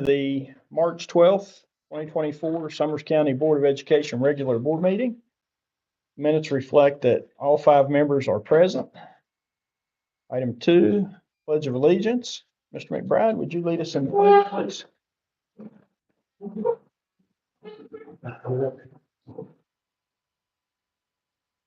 the March 12th, 2024 Summers County Board of Education regular board meeting. Minutes reflect that all 5 members are present. Item 2, Pledge of Allegiance. Mr. McBride, would you lead us in the pledge, please?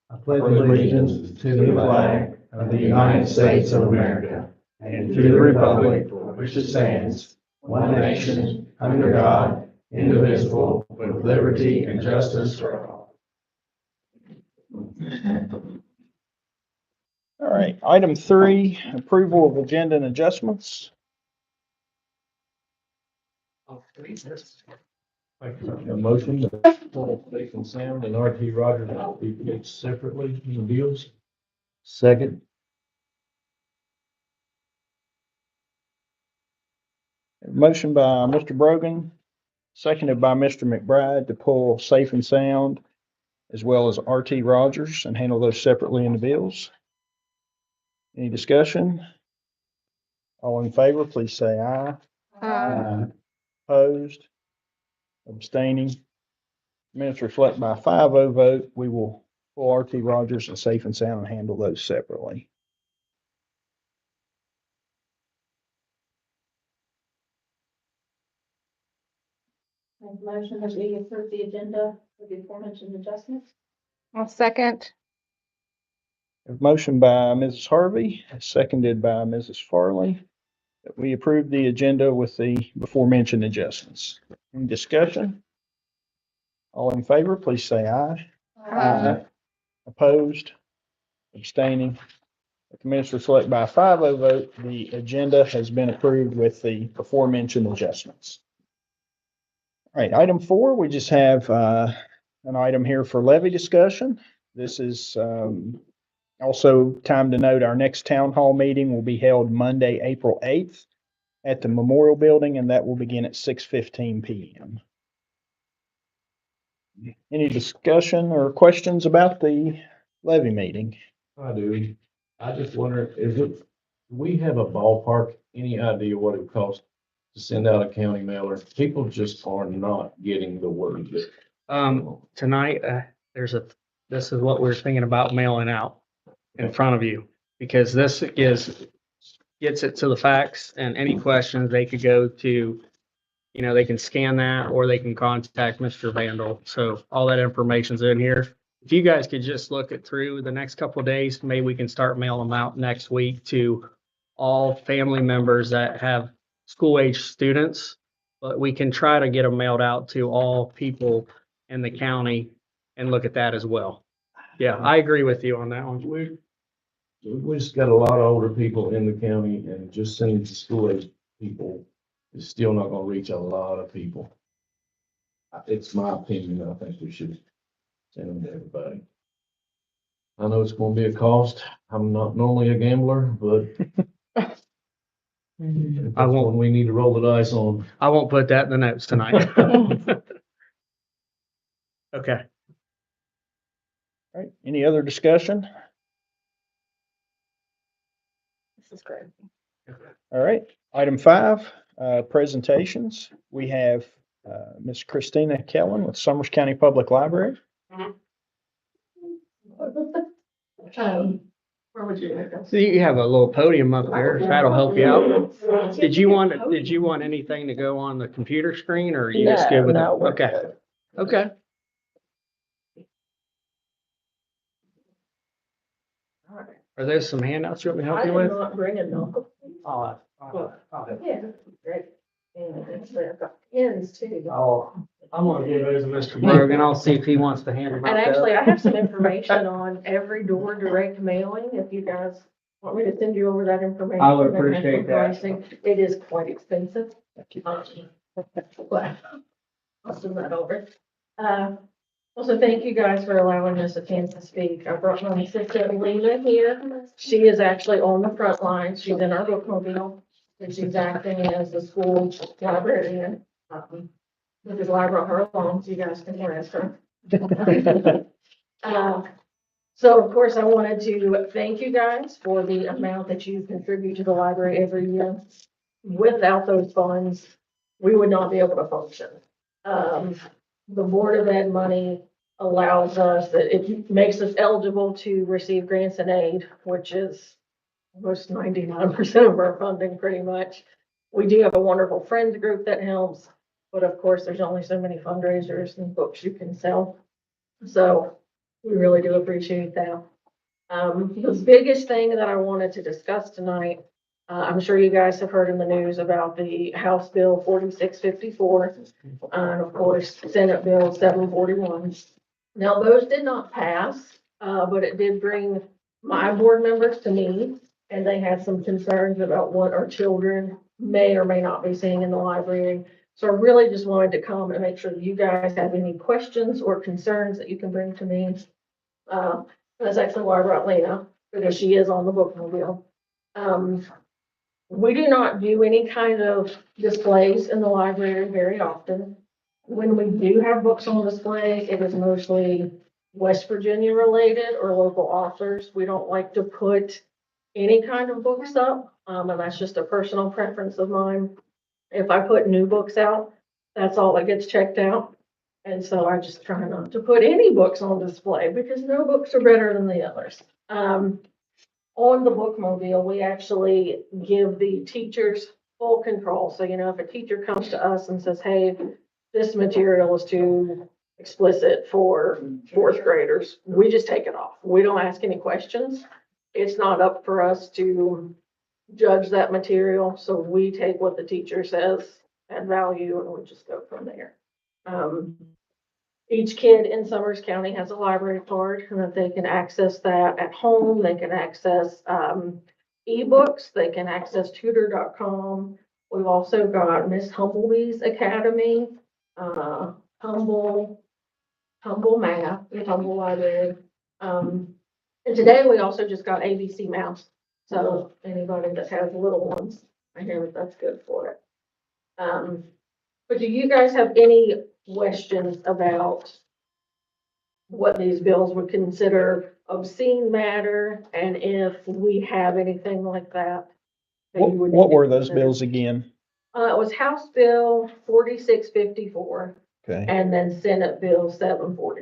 I pledge allegiance to the flag of the United States of America and to the republic for which it stands, one nation, under God, indivisible, with liberty and justice for all. All right, item 3, approval of agenda and adjustments. A motion to pull Safe and Sound and RT Rogers be placed separately in the deals. Second. Motion by Mr. Brogan, seconded by Mr. McBride to pull Safe and Sound as well as RT Rogers and handle those separately in the bills. Any discussion? All in favor, please say aye. Aye. Opposed? Abstaining? Minutes reflect by a 5-0 vote. We will pull RT Rogers and Safe and Sound and handle those separately. Make a motion that we approve the agenda with the aforementioned adjustments. I'll second. A motion by Mrs. Harvey, seconded by Mrs. Farley, that we approve the agenda with the before mentioned adjustments. Any discussion? All in favor, please say aye. Opposed? Abstaining? The minutes reflect by a 5-0 vote. The agenda has been approved with the before mentioned adjustments. All right, item 4, we just have an item here for levy discussion. This is also time to note our next town hall meeting will be held Monday, April 8th at the Memorial Building, and that will begin at 6:15 p.m. Any discussion or questions about the levy meeting? I do. I just wonder, do we have a ballpark, any idea what it costs to send out a county mailer? People just are not getting the word. Tonight, this is what we're thinking about mailing out in front of you, because this gets it to the facts, and any questions they could go to, they can scan that or they can contact Mr. Vandal. So all that information's in here. If you guys could just look it through the next couple of days, maybe we can start mailing them out next week to all family members that have school age students, but we can try to get them mailed out to all people in the county and look at that as well. Yeah, I agree with you on that one. We just got a lot of older people in the county, and just sending to school age people is still not gonna reach a lot of people. It's my opinion. I think we should send them to everybody. I know it's gonna be a cost. I'm not normally a gambler, but I won't. We need to roll the dice on. I won't put that in the notes tonight. Okay. All right, any other discussion? This is great. All right, item 5, presentations. We have Ms. Christina Kellen with Summers County Public Library. Where would you like us? So you have a little podium up there. That'll help you out. Did you want anything to go on the computer screen, or are you just good with it? Okay. Okay. Are there some handouts you want me to help I you did with? not bring a notebook. Yeah, great. And I've got pens too. I'm gonna give those to Mr. Brogan. I'll see if he wants to hand them out. And actually, I have some information on every door direct mailing, if you guys want me to send you over that information. I would and have some appreciate that. pricing. It is quite expensive. Thank you. But I'll send that over. Also, thank you guys for allowing us a chance to speak. I brought my assistant Lena here. She is actually on the front lines. She's in our bookmobile, and she's acting as the school librarian. Mrs. Lai brought her along, so you guys can harass her. So of course, I wanted to thank you guys for the amount that you contribute to the library every year. Without those funds, we would not be able to function. The Board of Ed money allows us, that it makes us eligible to receive grants and aid, which is almost 99% of our funding pretty much. We do have a wonderful friends group that helps, but of course, there's only so many fundraisers and books you can sell. So we really do appreciate that. The biggest thing that I wanted to discuss tonight, I'm sure you guys have heard in the news about the House Bill 4654, and of course, Senate Bill 741. Now, those did not pass, but it did bring my board members to me, and they had some concerns about what our children may or may not be seeing in the library. So I really just wanted to come and make sure that you guys have any questions or concerns that you can bring to me. That's actually why I brought Lena, because she is on the bookmobile. We do not do any kind of displays in the library very often. When we do have books on display, it is mostly West Virginia related or local authors. We don't like to put any kind of books up, and that's just a personal preference of mine. If I put new books out, that's all that gets checked out. And so I just try not to put any books on display because no books are better than the others. On the bookmobile, we actually give the teachers full control. So, you know, if a teacher comes to us and says, hey, this material is too explicit for fourth graders, we just take it off. We don't ask any questions. It's not up for us to judge that material. So we take what the teacher says at value and we just go from there. Each kid in Summers County has a library card and that they can access that at home. They can access ebooks. They can access tutor.com. We've also got Miss Humblebee's Academy, Humble Math, the Humble Library. And today we also just got ABC Mouse. So anybody that has little ones, I hear that that's good for it. But do you guys have any questions about what these bills would consider obscene matter and if we have anything like that? What were those bills again? It was House Bill 4654 Okay. and then Senate Bill 740.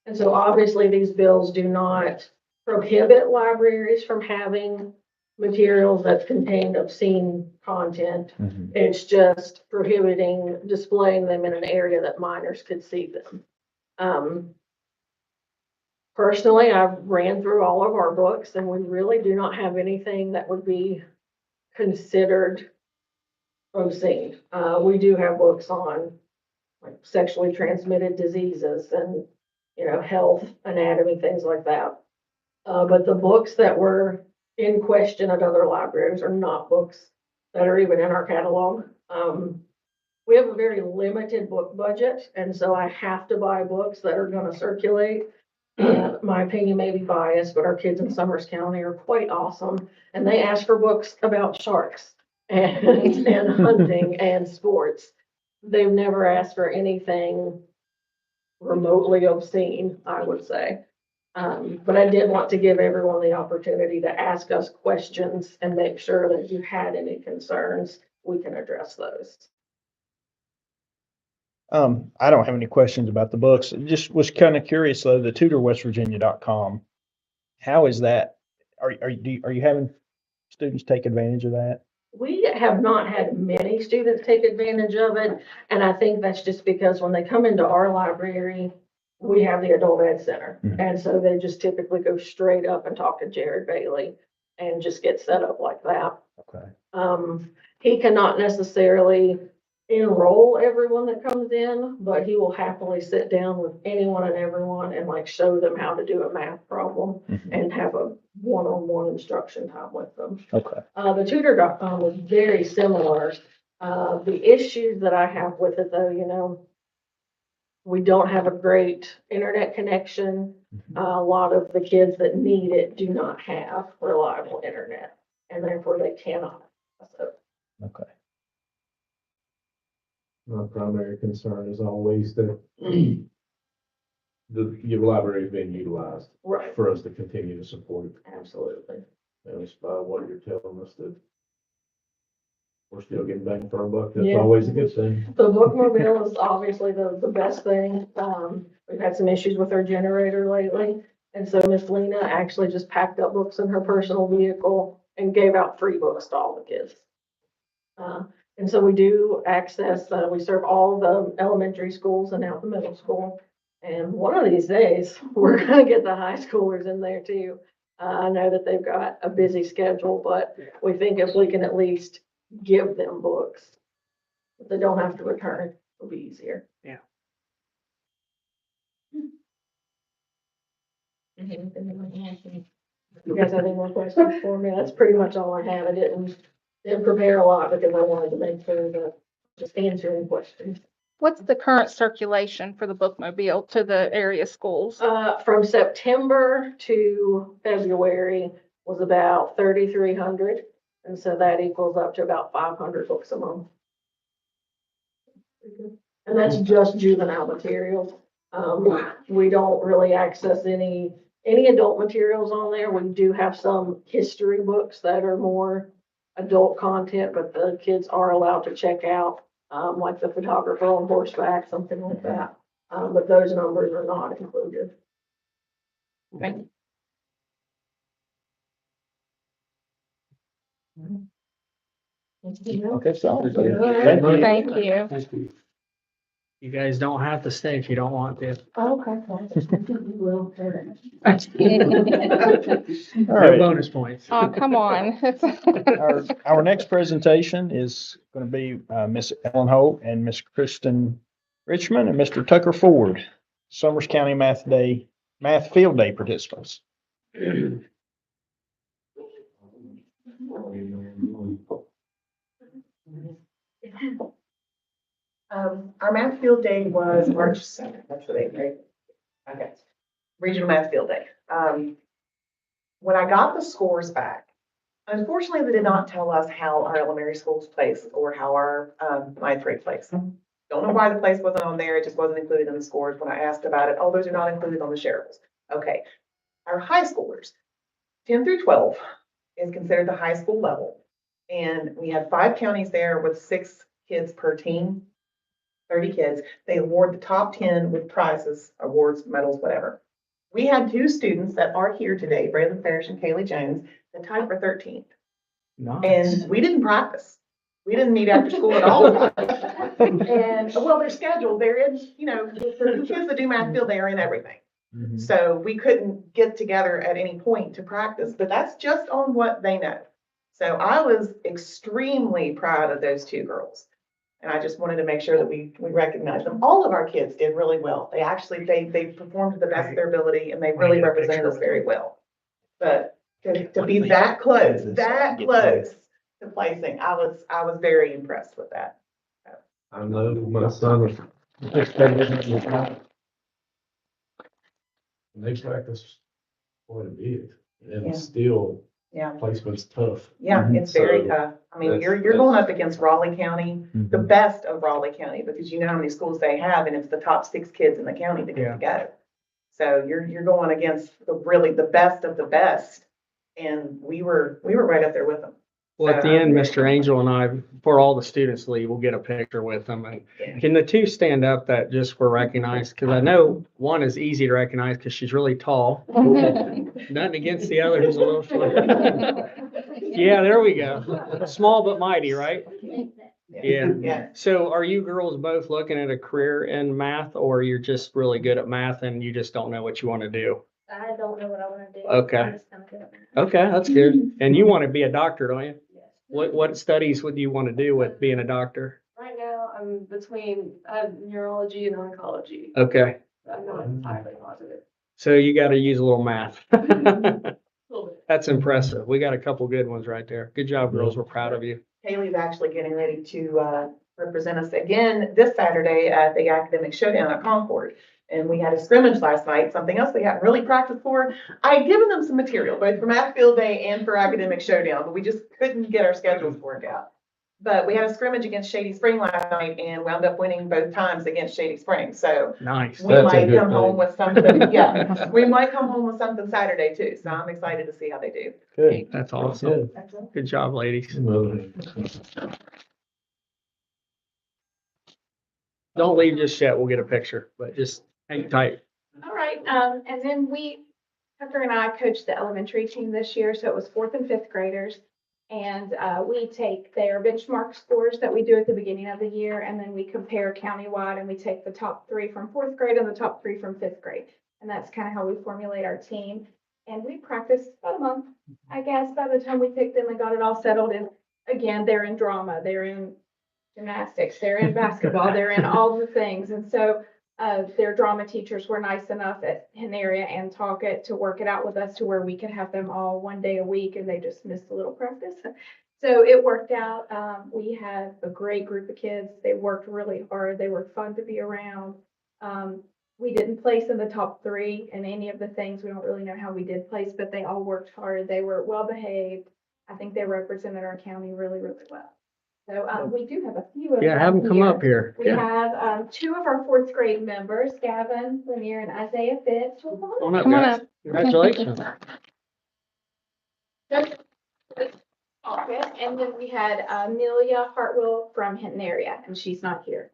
And so obviously these bills do not prohibit libraries from having materials that contain obscene content. Mhm. It's just prohibiting displaying them in an area that minors could see them. Personally, I've ran through all of our books and we really do not have anything that would be considered obscene. We do have books on like sexually transmitted diseases and, you know, health, anatomy, things like that. But the books that were in question at other libraries are not books that are even in our catalog. We have a very limited book budget, and so I have to buy books that are going to circulate. My opinion may be biased, but our kids in Summers County are quite awesome, and they ask for books about sharks and hunting and sports. They've never asked for anything remotely obscene, I would say. But I did want to give everyone the opportunity to ask us questions and make sure that if you had any concerns, we can address those. I don't have any questions about the books. Just was kind of curious though, the tutorwestvirginia.com. How is that? Are you having students take advantage of that? We have not had many students take advantage of it, and I think that's just because when they come into our library, we have the adult ed center. Mhm. And so they just typically go straight up and talk to Jared Bailey and just get set up like that. Okay. He cannot necessarily enroll everyone that comes in, but he will happily sit down with anyone and everyone and like show them how to do a math problem Mhm. and have a one-on-one instruction time with them. Okay. The tutor.com was very similar. The issues that I have with it though, you know, we don't have a great internet connection. A lot of the kids that need it do not have reliable internet and therefore they cannot. So, Okay. My primary concern is always that your library is being utilized right, for us to continue to support it. absolutely. And it's by what you're telling us that We're still getting bang for our buck. That's Yeah. always a good thing. The bookmobile is obviously the best thing. We've had some issues with our generator lately. And so Miss Lena actually just packed up books in her personal vehicle and gave out free books to all the kids. And so we do access, we serve all the elementary schools and now the middle school. And one of these days, we're gonna get the high schoolers in there too. I know that they've got a busy schedule, but we think if we can at least give them books, that they don't have to return, it'll be easier. Yeah. You guys have any more questions for me? That's pretty much all I have. I didn't prepare a lot because I wanted to make sure that just answering questions. What's the current circulation for the bookmobile to the area schools? From September to February was about 3,300. And so that equals up to about 500 books a month. And that's just juvenile materials. We don't really access any adult materials on there. We do have some history books that are more adult content, but the kids are allowed to check out, like the photographer on horseback, something like that. But those numbers are not included. Thank Okay, so. Thank you. Thank you. You guys don't have to stay if you don't want to. Okay. No All right. bonus points. Oh, come on. Our next presentation is going to be Miss Ellen Holt and Miss Kristen Richmond and Mr. Tucker Ford, Summers County Math Field Day participants. Our math field day was March 2nd, that's the date, right? Okay, Regional Math Field Day. When I got the scores back, unfortunately, they did not tell us how our elementary schools place or how our ninth grade place. Don't know why the place wasn't on there, it just wasn't included in the scores. When I asked about it, oh, those are not included on the sheriff's. Okay, our high schoolers, 10 through 12 is considered the high school level. And we had 5 counties there with 6 kids per team. 30 kids. They award the top 10 with prizes, awards, medals, whatever. We had 2 students that are here today, Braylon Parrish and Kaylee Jones, that tied for 13th. Nice. And we didn't practice. We didn't meet after school at all. And, well, they're scheduled. They're in, the kids that do math field, they are in everything. Mhm. So we couldn't get together at any point to practice, but that's just on what they know. So I was extremely proud of those 2 girls. And I just wanted to make sure that we recognize them. All of our kids did really well. They actually, they performed to the best of their ability and they really represented us very well. But to be that close to placing, I was very impressed with that. I know my son was. And they practice quite a bit, and Yeah. still Yeah, placement's tough. yeah, it's very So, tough. I mean, that's- you're going up against Raleigh County, the Mhm. best of Raleigh County, because you know how many schools they have, and it's the top 6 kids in the county that get to go. So you're going against the best of the best, and we were right up there with them. Well, at the end, Mr. Angel and I, before all the students leave, we'll get a picture with them. And Yeah. can the 2 stand up that just were recognized? Because I know one is easy to recognize because she's really tall. Nothing against the other who's a little short. Yeah, there we go. Small but mighty, right? Yeah. Yeah. So are you girls both looking at a career in math, or you're just really good at math and you just don't know what you want to do? I don't know what I wanna do. Okay. I'm just gonna do it. Okay, that's good. And you want to be a doctor, don't you? What studies would you want to do with being a doctor? Right now, I'm between, neurology and oncology. Okay, I'm not entirely positive. so you got to use a little math. A little bit. That's impressive. We got a couple good ones right there. Good job, girls. We're proud of you. Haley's actually getting ready to represent us again this Saturday at the Academic Showdown at Concord. And we had a scrimmage last night, something else they hadn't really practiced for. I had given them some material, both for Math Field Day and for Academic Showdown, but we just couldn't get our schedules worked out. But we had a scrimmage against Shady Spring last night and wound up winning both times against Shady Spring. So Nice. we That's a might good come home thing. with something, yeah, we might come home with something Saturday too. So I'm excited to see how they do. Good. That's awesome. Good. Good job, ladies. Well, Don't leave just yet. We'll get a picture, but just hang tight. All right, and then Tucker and I coached the elementary team this year, so it was fourth and fifth graders. And we take their benchmark scores that we do at the beginning of the year, and then we compare countywide, and we take the top 3 from fourth grade and the top 3 from fifth grade. And that's kind of how we formulate our team. And we practiced about a month, I guess, by the time we picked them and got it all settled. And again, they're in drama, they're in gymnastics, they're in basketball, they're in all the things. And so their drama teachers were nice enough at Henaria and Talcott to work it out with us to where we could have them all one day a week, and they just missed a little practice. So it worked out. We had a great group of kids. They worked really hard. They were fun to be around. We didn't place in the top 3 in any of the things. We don't really know how we did place, but they all worked hard. They were well behaved. I think they represented our county really, really well. So we do have a few of Yeah, them have them come here. up here. We have 2 of our fourth grade members, Gavin Lanier and Isaiah Fitz. Come on up, Come on guys. up. Congratulations. And then we had Amelia Hartwell from Hinton area, and she's not here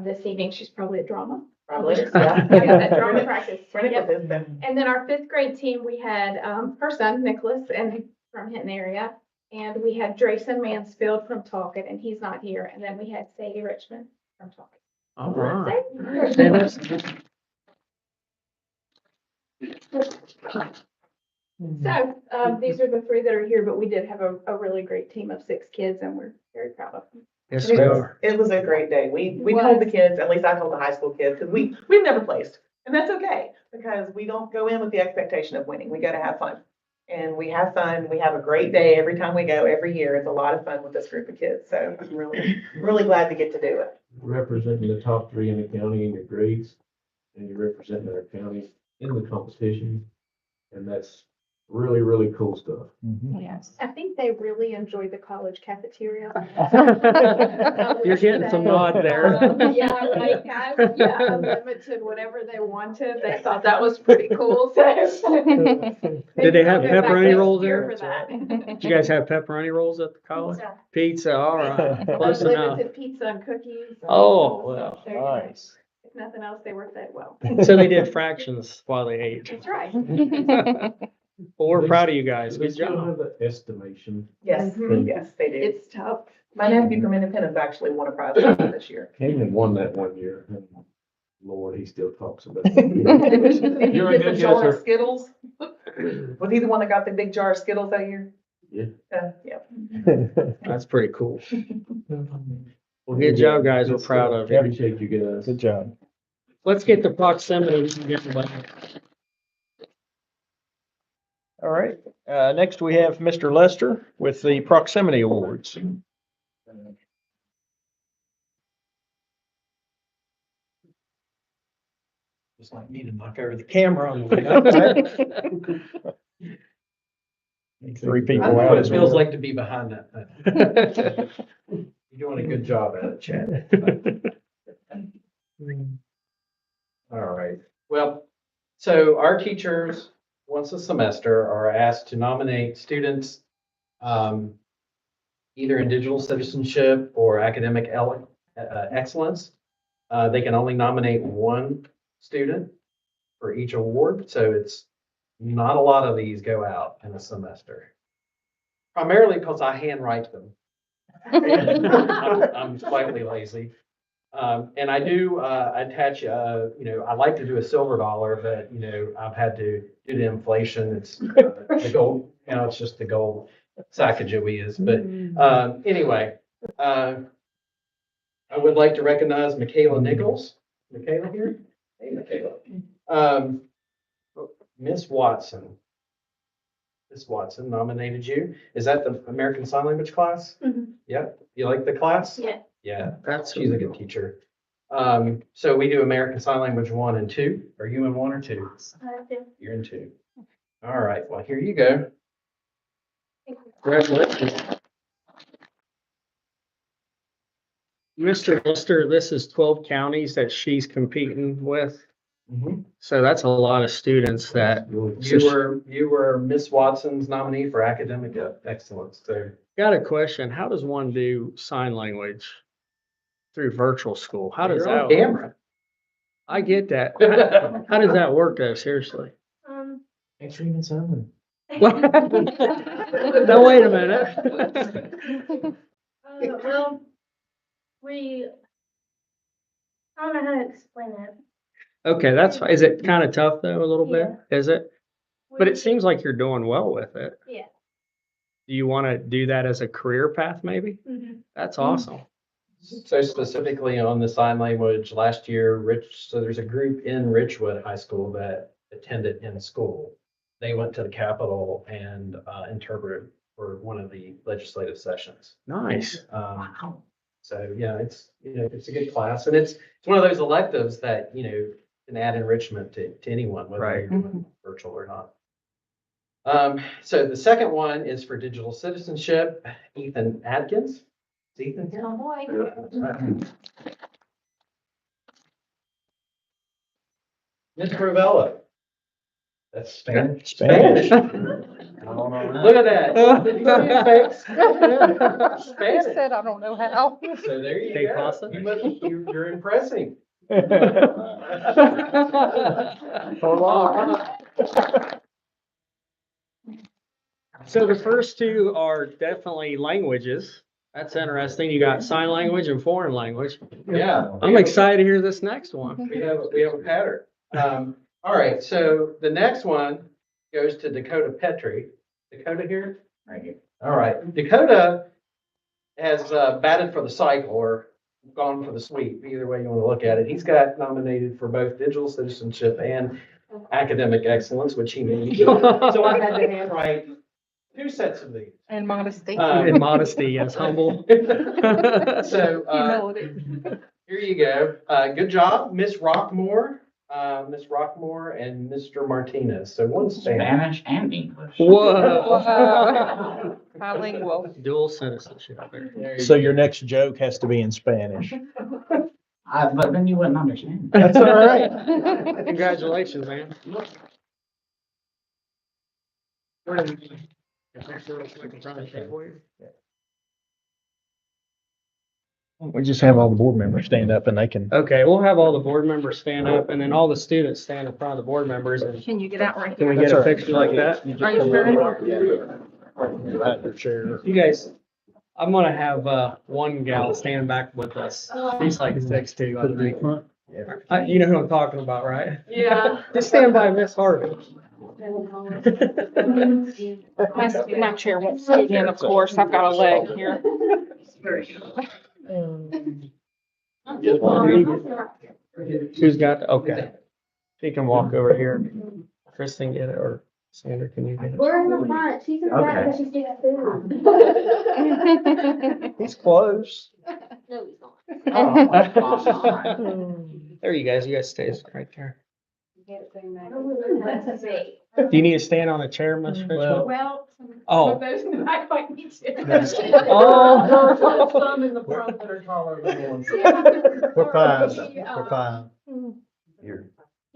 this evening. She's probably at drama. Probably, Yeah, that drama practice. Right Yep. with this, And then our fifth grade team, we had her son Nicholas and from Hinton area. And we had Drayson Mansfield from Talcott, and he's not here. And then we had Sadie Richmond from Talcott. All right. Sadie? So, these are the 3 that are here, but we did have a really great team of 6 kids, and we're very proud of them. Yes, It we was, are. it was a great day. We Was. told the kids, at least I told the high school kids, because we've never placed. And that's okay, because we don't go in with the expectation of winning. We got to have fun. And we have fun. We have a great day every time we go, every year. It's a lot of fun with this group of kids. So I'm really glad to get to do it. Representing the top 3 in the county in your grades, and you're representing our county in the competition. And that's really, really cool stuff. Yes. I think they really enjoyed the college cafeteria. You're getting some nod there. Yeah, like, unlimited whatever they wanted. They thought that was pretty cool. So. Did they have Go back pepperoni next rolls year there? for that. Did you guys have pepperoni rolls at the college? Pizza. Pizza, all right. Close enough. Unlimited pizza and cookies. Oh, well, There you go. Nice. If nothing else, they worked that well. So they did fractions while they ate. That's right. Well, we're proud of you guys. They Good still job. have the estimation. Yes, Mhm. yes, they do. It's tough. My nephew from Independence actually won a prize this year. Canaan won that one year. And Lord, he still talks about Did it. you You're a get the good jar of guesser. Skittles? Was he the one that got the big jar of Skittles that year? Yeah. Yeah. That's pretty cool. Well, good job, guys. We're proud of you. Appreciate you guys. Good job. Let's get the proximity. We can get the button. All right, next we have Mr. Lester with the Proximity Awards. Just like me to knock over the camera on the way up. 3 people I know out what as it feels well. like to be behind that thing. You're doing a good job at it, Chad. All right. Well, so our teachers, once a semester, are asked to nominate students either in digital citizenship or academic excellence. They can only nominate 1 student for each award, so it's not a lot of these go out in a semester. Primarily because I handwrite them. I'm slightly lazy. And I do attach, I like to do a silver dollar, but, I've had to, due to inflation, it's the gold, it's just the gold Sacagaweas. But anyway, I would like to recognize Michaela Nichols. Michaela here? Hey, Michaela. Miss Watson. Miss Watson nominated you. Is that the American Sign Language class? Mhm. Yep. You like the class? Yeah. Yeah. That's She's a good teacher. So we do American Sign Language 1 and 2. Are you in 1 or 2? You're in 2. All right, well, here you go. Congratulations. Mr. Lester, this is 12 counties that she's competing with. So that's a lot of students that, You were Miss Watson's nominee for academic excellence, so. got a question. How does one do sign language? through virtual school. How does You're that on work? camera. I get that. How does that work though, seriously? Thanks for even something. No, wait a minute. Well, we, I don't know how to explain it. Okay, that's, fine. Is it kind of tough though, a little bit? Is it? But it seems like you're doing well with it. Yeah. Do you want to do that as a career path maybe? Mhm. That's awesome. So specifically on the sign language, last year, so there's a group in Richwood High School that attended in school. They went to the Capitol and interpreted for one of the legislative sessions. Nice. So, yeah, it's, it's a good class, and it's one of those electives that, can add enrichment to anyone, whether Right. you're doing virtual or not. So the second one is for digital citizenship, Ethan Adkins. Is Ethan here? Oh, boy. Ms. Ravella. That's Spanish. Spanish. Look at that. He Spanish. said, I don't know how. So there you Hey, go. Pasa. You're impressing. So the first two are definitely languages. That's interesting. You got sign language and foreign language. Yeah. I'm excited to hear this next one. We have a pattern. All right, so the next one goes to Dakota Petrie. Dakota here? Right here. All right, Dakota has batted for the cycle or gone for the sweep, either way you want to look at it. He's got nominated for both digital citizenship and academic excellence, which he needs. So I had to handwrite 2 sets of these. And modesty. In modesty, yes, humble. So, Humility. here you go. Good job, Miss Rockmore, and Mr. Martinez. So one's Spanish. Spanish and English. Whoa. Bilingual. Dual citizenship there. So your next joke has to be in Spanish. But then you wouldn't understand. That's all right. Congratulations, man. We just have all the board members stand up and they can. Okay, we'll have all the board members stand up and then all the students stand in front of the board members. And Can you get out right can we here? get a picture like that? Are you sure? Your chair. You guys, I'm gonna have, one gal stand back with us. She's like 6'2", I think. You know who I'm talking about, right? Yeah. Just stand by Miss Harvey. My chair won't scoot in, of course. I've got a leg here. Who's got, okay. She can walk over here. Kristen get it, or Sandra, can you get it? We're in the front. She's in the back Okay. because she's getting food. He's close. No, he's not. There you guys stay right there. That's a bait. Do you need to stand on a chair, Miss Fishman? Well, Oh. some of those in the back might need to. Oh. Some in the front that are taller than one. We're fine. We're fine.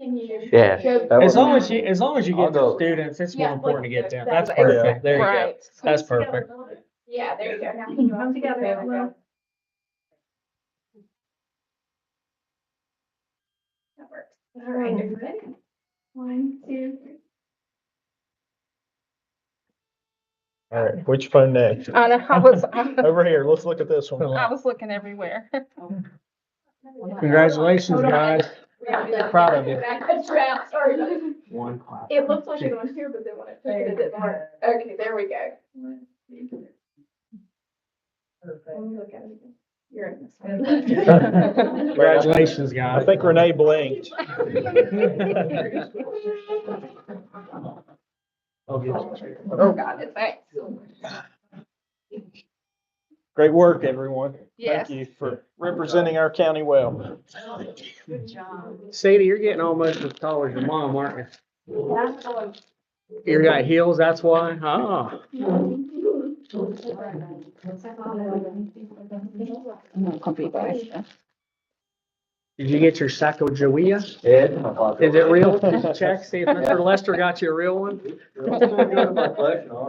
Can you? Yeah. As long as you get the go. students, it's more Yeah, important to get them. That's that's- perfect. There you go. Right. That's perfect. Yeah, there you go. Now can you all together? There we go. That works. All right, are you ready? 1, 2, 3. All right, which phone next? I know, I Over here, let's look at this one. was looking everywhere. Congratulations, guys. Proud of you. That's right. Sorry. One clap. It looks like it on here, but then when I took it, it didn't work. Okay, there we go. Let me look at it again. You're in this one. Congratulations, I guys. think Renee blinked. Oh, Got it, thanks. Great work, everyone. Yes. Thank you for representing our county well. Good job. Sadie, you're getting almost as tall as your mom, aren't you? You got heels, that's why? Ah. Did you get your Sacagawea? Is it real? Did you check, see if Mr. Lester got you a real one?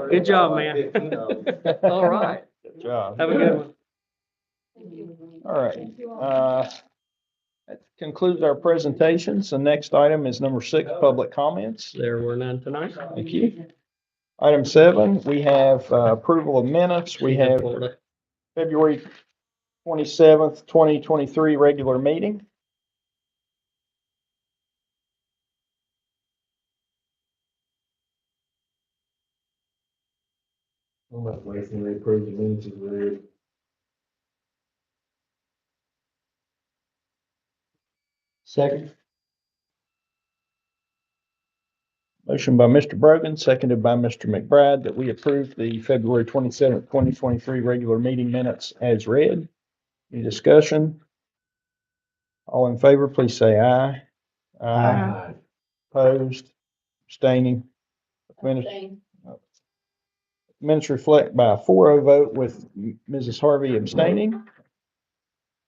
Good job, man. All right. Good job. Have a good one. All right. That concludes our presentations. The next item is number 6, public comments. There were none tonight. Thank you. Item 7, we have approval of minutes. We have February 27th, 2023 regular meeting. I'm not waiting to approve the minutes of the. Second. Motion by Mr. Brogan, seconded by Mr. McBride, that we approve the February 27th, 2023 regular meeting minutes as read. Any discussion? All in favor, please say aye. Aye. Opposed, abstaining. Minutes reflect by a 4-0 vote with Mrs. Harvey abstaining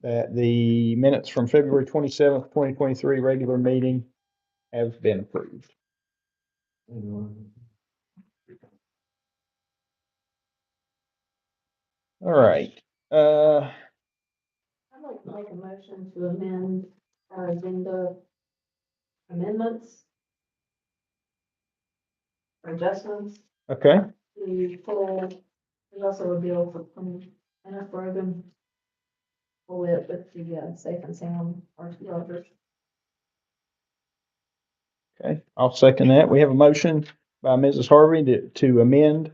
that the minutes from February 27th, 2023 regular meeting have been approved. All right. I'd like to make a motion to amend our agenda amendments or adjustments Okay. to pull, there's also a bill for Kenneth Brogan. Pull it with the Safe and Sound RT Rogers. Okay, I'll second that. We have a motion by Mrs. Harvey to amend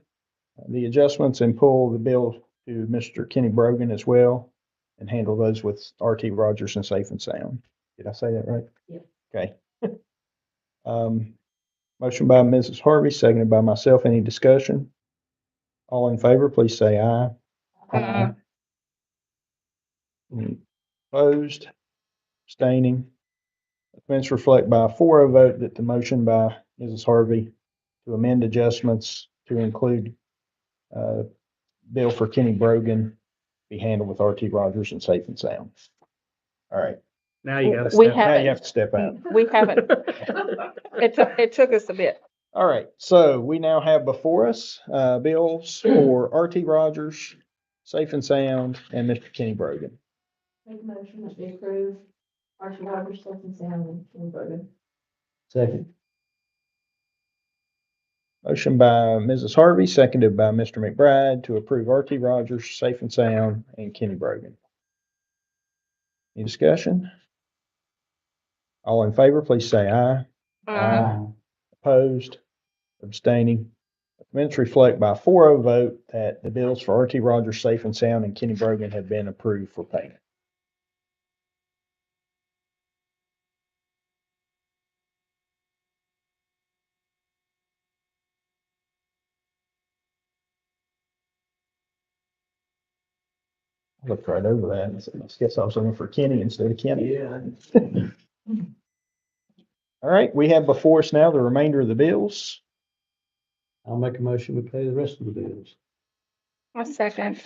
the adjustments and pull the bill to Mr. Kenny Brogan as well and handle those with RT Rogers and Safe and Sound. Did I say that right? Yep. Okay. Motion by Mrs. Harvey, seconded by myself. Any discussion? All in favor, please say aye. Aye. Any opposed? Abstaining? Minutes reflect by a 4-0 vote that the motion by Mrs. Harvey to amend adjustments to include bill for Kenny Brogan be handled with RT Rogers and Safe and Sound. All right. Now you gotta We step. Now haven't- you have to step out. We haven't, it took us a bit. All right. So we now have before us bills for RT Rogers, Safe and Sound, and Mr. Kenny Brogan. Make a motion that we approve RT Rogers, Safe and Sound, and Kenny Brogan. Second. Motion by Mrs. Harvey, seconded by Mr. McBride to approve RT Rogers, Safe and Sound, and Kenny Brogan. Any discussion? All in favor, please say aye. Opposed, abstaining. Minutes reflect by a 4-0 vote that the bills for RT Rogers, Safe and Sound, and Kenny Brogan have been approved for payment. I looked right over that and said, I guess I was looking for Kenny instead of Kenny. Yeah. All right, we have before us now the remainder of the bills. I'll make a motion to pay the rest of the bills. A second.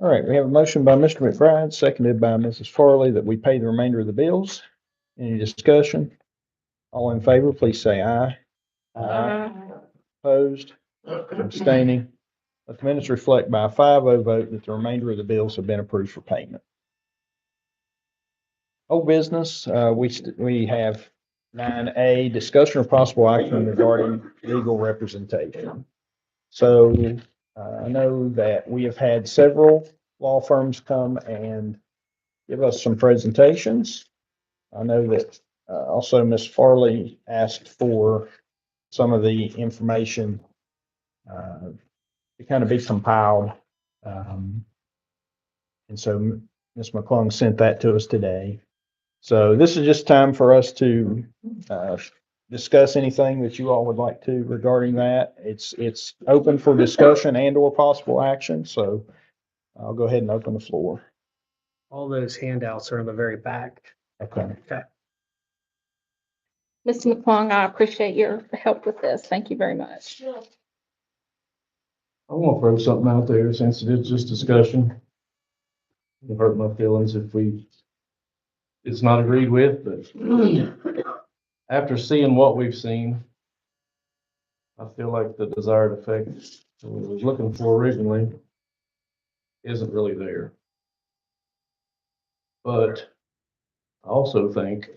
All right, we have a motion by Mr. McBride, seconded by Mrs. Farley, that we pay the remainder of the bills. Any discussion? All in favor, please say aye. Opposed, abstaining. Let the minutes reflect by a 5-0 vote that the remainder of the bills have been approved for payment. Old business, we have 9A, discussion of possible action regarding legal representation. So I know that we have had several law firms come and give us some presentations. I know that also Ms. Farley asked for some of the information to kind of be compiled. And so Ms. McClung sent that to us today. So this is just time for us to discuss anything that you all would like to regarding that. It's open for discussion and or possible action. So I'll go ahead and open the floor. All those handouts are in the very back. Okay. Ms. McClung, I appreciate your help with this. Thank you very much. I want to throw something out there since it is just discussion. It'll hurt my feelings if we it's not agreed with, but after seeing what we've seen, I feel like the desired effect that we was looking for originally isn't really there. But I also think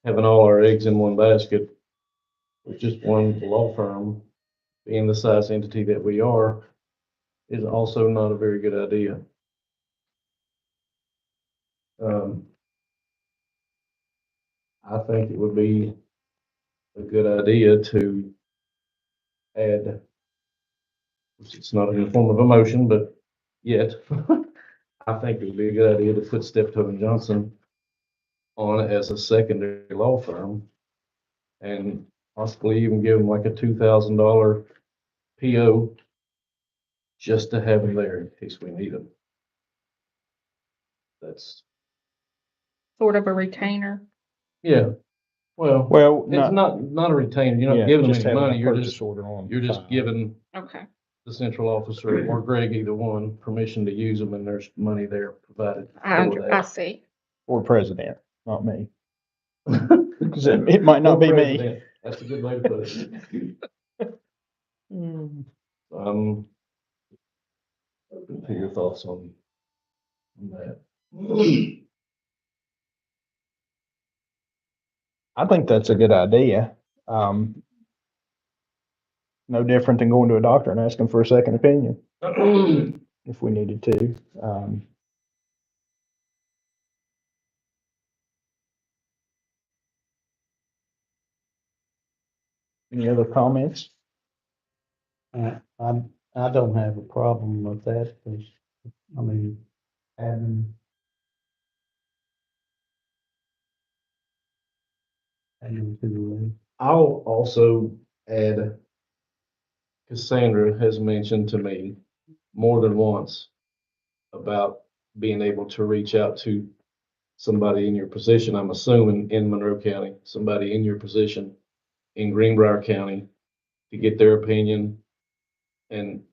having all our eggs in one basket with just one law firm being the size entity that we are is also not a very good idea. I think it would be a good idea to add, which it's not in the form of a motion, but yet, I think it would be a good idea to put Steptoe and Johnson on as a secondary law firm and possibly even give them like a $2,000 PO just to have them there in case we need them. That's, Sort of a retainer. yeah, well, Well, it's not a retainer, you're yeah, not giving them just any having a money, you're purchase just, order on you're just file. giving Okay. the central officer or Greg, either one, permission to use them, and there's money there provided I for see. Or president, not me. that. Because it might not Or be me. president. That's a good way to put it. Open to your thoughts on that. I think that's a good idea. No different than going to a doctor and asking for a second opinion if we needed to. Any other comments? I don't have a problem with that, because, I mean, having to, I'll also add, Cassandra has mentioned to me more than once about being able to reach out to somebody in your position, I'm assuming in Monroe County, somebody in your position in Greenbrier County to get their opinion and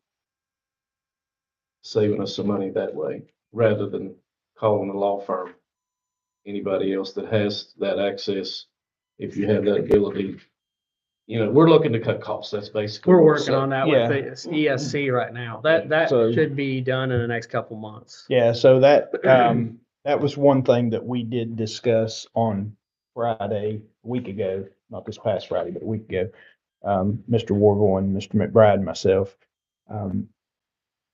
saving us some money that way, rather than calling a law firm. Anybody else that has that access, if you have that ability, you know, we're looking to cut costs. That's basically. We're what working on that Yeah. with the ESC right now. That So- should be done in the next couple months. Yeah, so that, that was one thing that we did discuss on Friday, a week ago, not this past Friday, but a week ago. Mr. Warville and Mr. McBride and myself.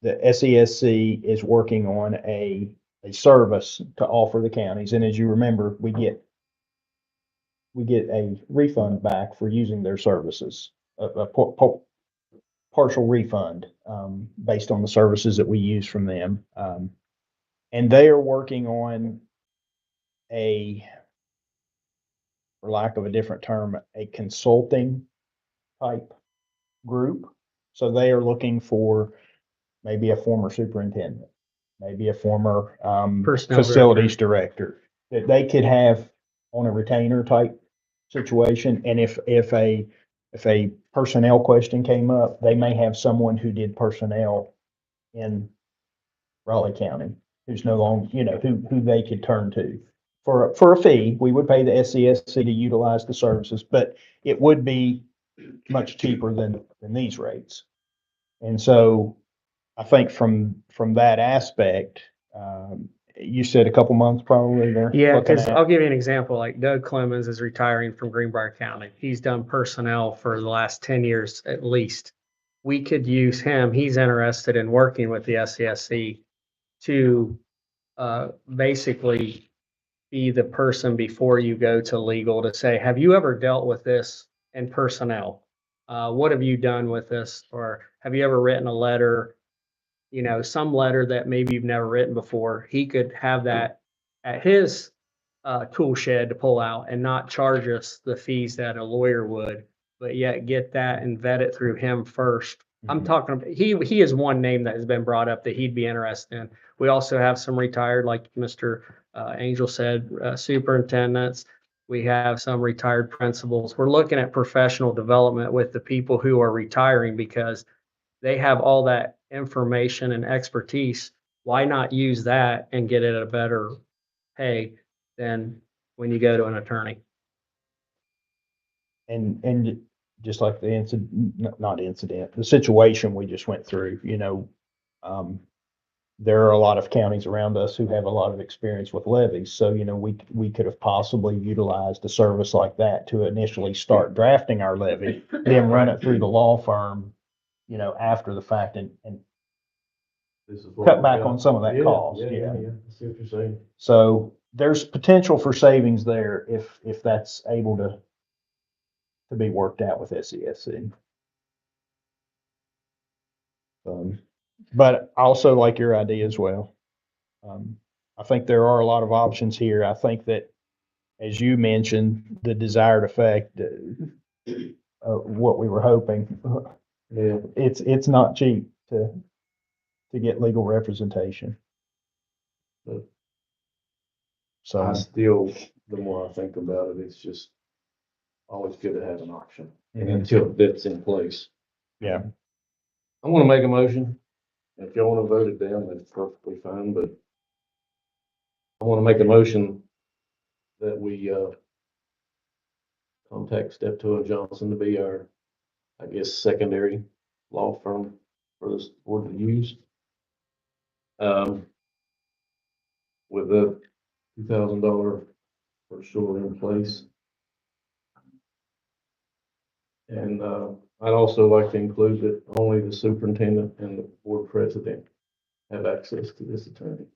The SESC is working on a service to offer the counties, and as you remember, we get a refund back for using their services, a partial refund, based on the services that we use from them. And they are working on for lack of a different term, a consulting type group. So they are looking for maybe a former superintendent, maybe a former, Personnel facilities director that they could have on a retainer type situation. And if a personnel question came up, they may have someone who did personnel in Raleigh County, who's no longer, who they could turn to. For a fee, we would pay the SCSC to utilize the services, but it would be much cheaper than these rates. And so I think from that aspect, you said a couple months probably there. Yeah, looking because at. I'll give you an example, like Doug Clemens is retiring from Greenbrier County. He's done personnel for the last 10 years at least. We could use him. He's interested in working with the SCSC to basically be the person before you go to legal to say, have you ever dealt with this in personnel? What have you done with this? Or have you ever written a letter, some letter that maybe you've never written before? He could have that at his tool shed to pull out and not charge us the fees that a lawyer would, but yet get that and vet it through him first. I'm talking about, he is one name that has been brought up that he'd be interested in. We also have some retired, like Mr. Angel said, superintendents. We have some retired principals. We're looking at professional development with the people who are retiring because they have all that information and expertise. Why not use that and get it at a better pay than when you go to an attorney. And just like the not incident, the situation we just went through, there are a lot of counties around us who have a lot of experience with levies. So, we could have possibly utilized a service like that to initially start drafting our levy, then run it through the law firm, after the fact and This is what cut we back got. on some of that Yeah, cost. Yeah, I see what you're saying. So there's potential for savings there if that's able to be worked out with SESC. But I also like your idea as well. I think there are a lot of options here. I think that, as you mentioned, the desired effect, what we were hoping, Yeah. it's not cheap to get legal representation. But So, I still, the more I think about it, it's just always good to have an option. And until that's in place. yeah, I'm gonna make a motion. If y'all wanna vote it down, that's perfectly fine, but I wanna make a motion that we, contact Steptoe and Johnson to be our, I guess, secondary law firm for this board to use. With a $2,000 for sure in place. And, I'd also like to include that only the superintendent and the board president have access to this attorney.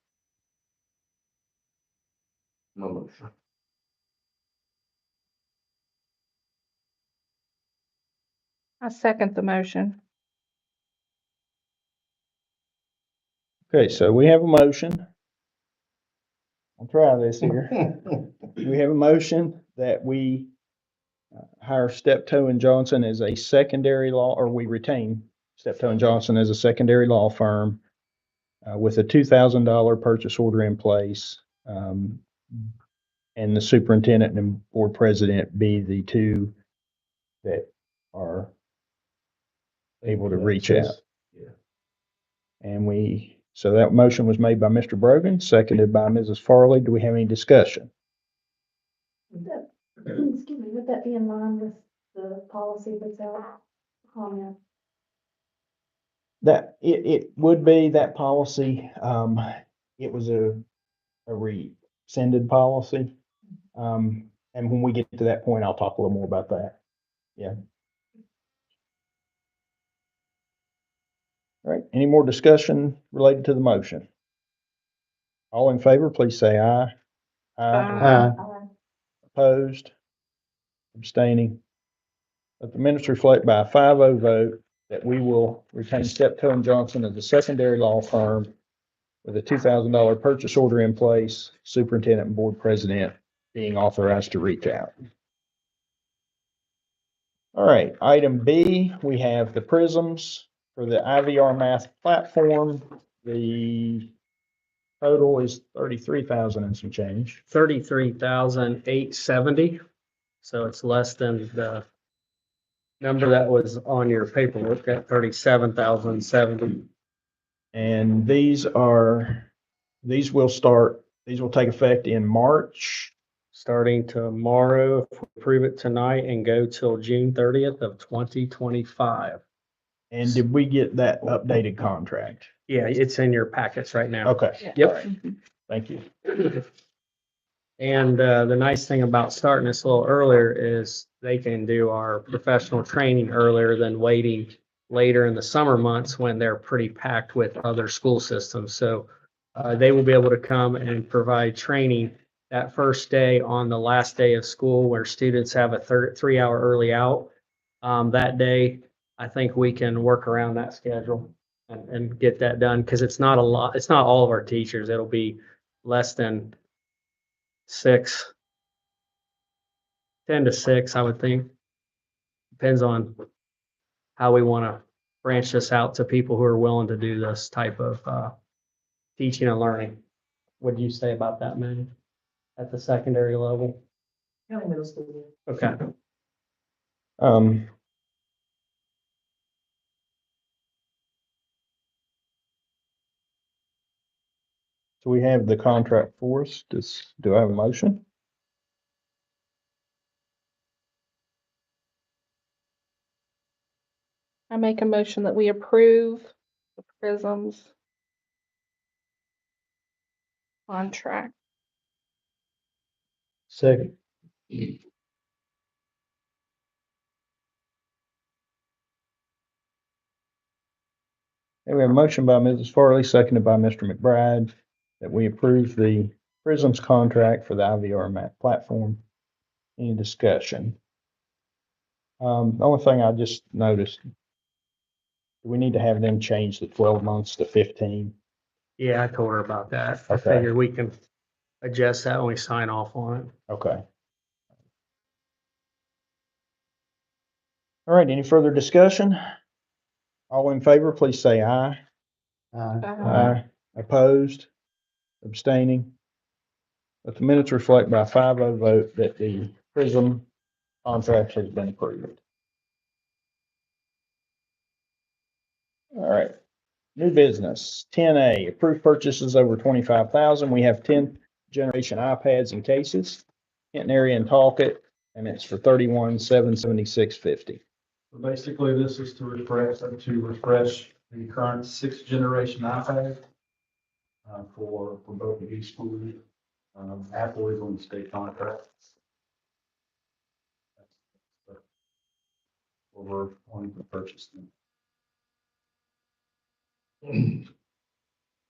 My motion. I second the motion. okay, so we have a motion. I'll try this here. We have a motion that we hire Steptoe and Johnson as a secondary law, or we retain Steptoe and Johnson as a secondary law firm with a $2,000 purchase order in place. And the superintendent and board president be the two that are able to reach out. Yeah. And so that motion was made by Mr. Brogan, seconded by Mrs. Farley. Do we have any discussion? Excuse me, would that be in line with the policy that's out on there? That, it would be that policy. It was a rescinded policy. And when we get to that point, I'll talk a little more about that. Yeah. All right. Any more discussion related to the motion? All in favor, please say aye. Aye. Opposed? Abstaining? Let the minutes reflect by a 5-0 vote that we will retain Steptoe and Johnson as a secondary law firm with a $2,000 purchase order in place, superintendent and board president being authorized to reach out. All right, item B, we have the prisms for the IVR math platform. The total is 33,000 and some change. 33,870. So it's less than the number that was on your paperwork at 37,070. And these will take effect in March. Starting tomorrow, if we approve it tonight, and go till June 30th of 2025. And did we get that updated contract? Yeah, it's in your packets right now. Okay. Yep. All right. Thank you. And the nice thing about starting this a little earlier is they can do our professional training earlier than waiting later in the summer months when they're pretty packed with other school systems. So they will be able to come and provide training that first day on the last day of school where students have a 3-hour early out. That day, I think we can work around that schedule and get that done because it's not a lot. It's not all of our teachers. It'll be less than 10 to 6, I would think. Depends on how we want to branch this out to people who are willing to do this type of teaching and learning. What do you say about that, Manny? At the secondary level? County middle school. Okay. So we have the contract for us. Do I have a motion? I make a motion that we approve the Prism's contract. Second. Okay, we have a motion by Mrs. Farley, seconded by Mr. McBride, that we approve the Prism's contract for the IVR map platform. Any discussion? The only thing I just noticed, we need to have them change the 12 months to 15. Yeah, I told her about that. I Okay. figured we can adjust that when we sign off on it. Okay. All right, any further discussion? All in favor, please say aye. Aye. Opposed? Abstaining? Let the minutes reflect by a 5-0 vote that the Prism contract has been approved. All right. New business, 10A, approved purchases over 25,000. We have 10th generation iPads and cases, Hinton area and Talcott, and it's for $31,776.50. Basically, this is to refresh the current 6th generation iPad for both of these schools. Apple is on the state contract. That's what we're wanting to purchase them.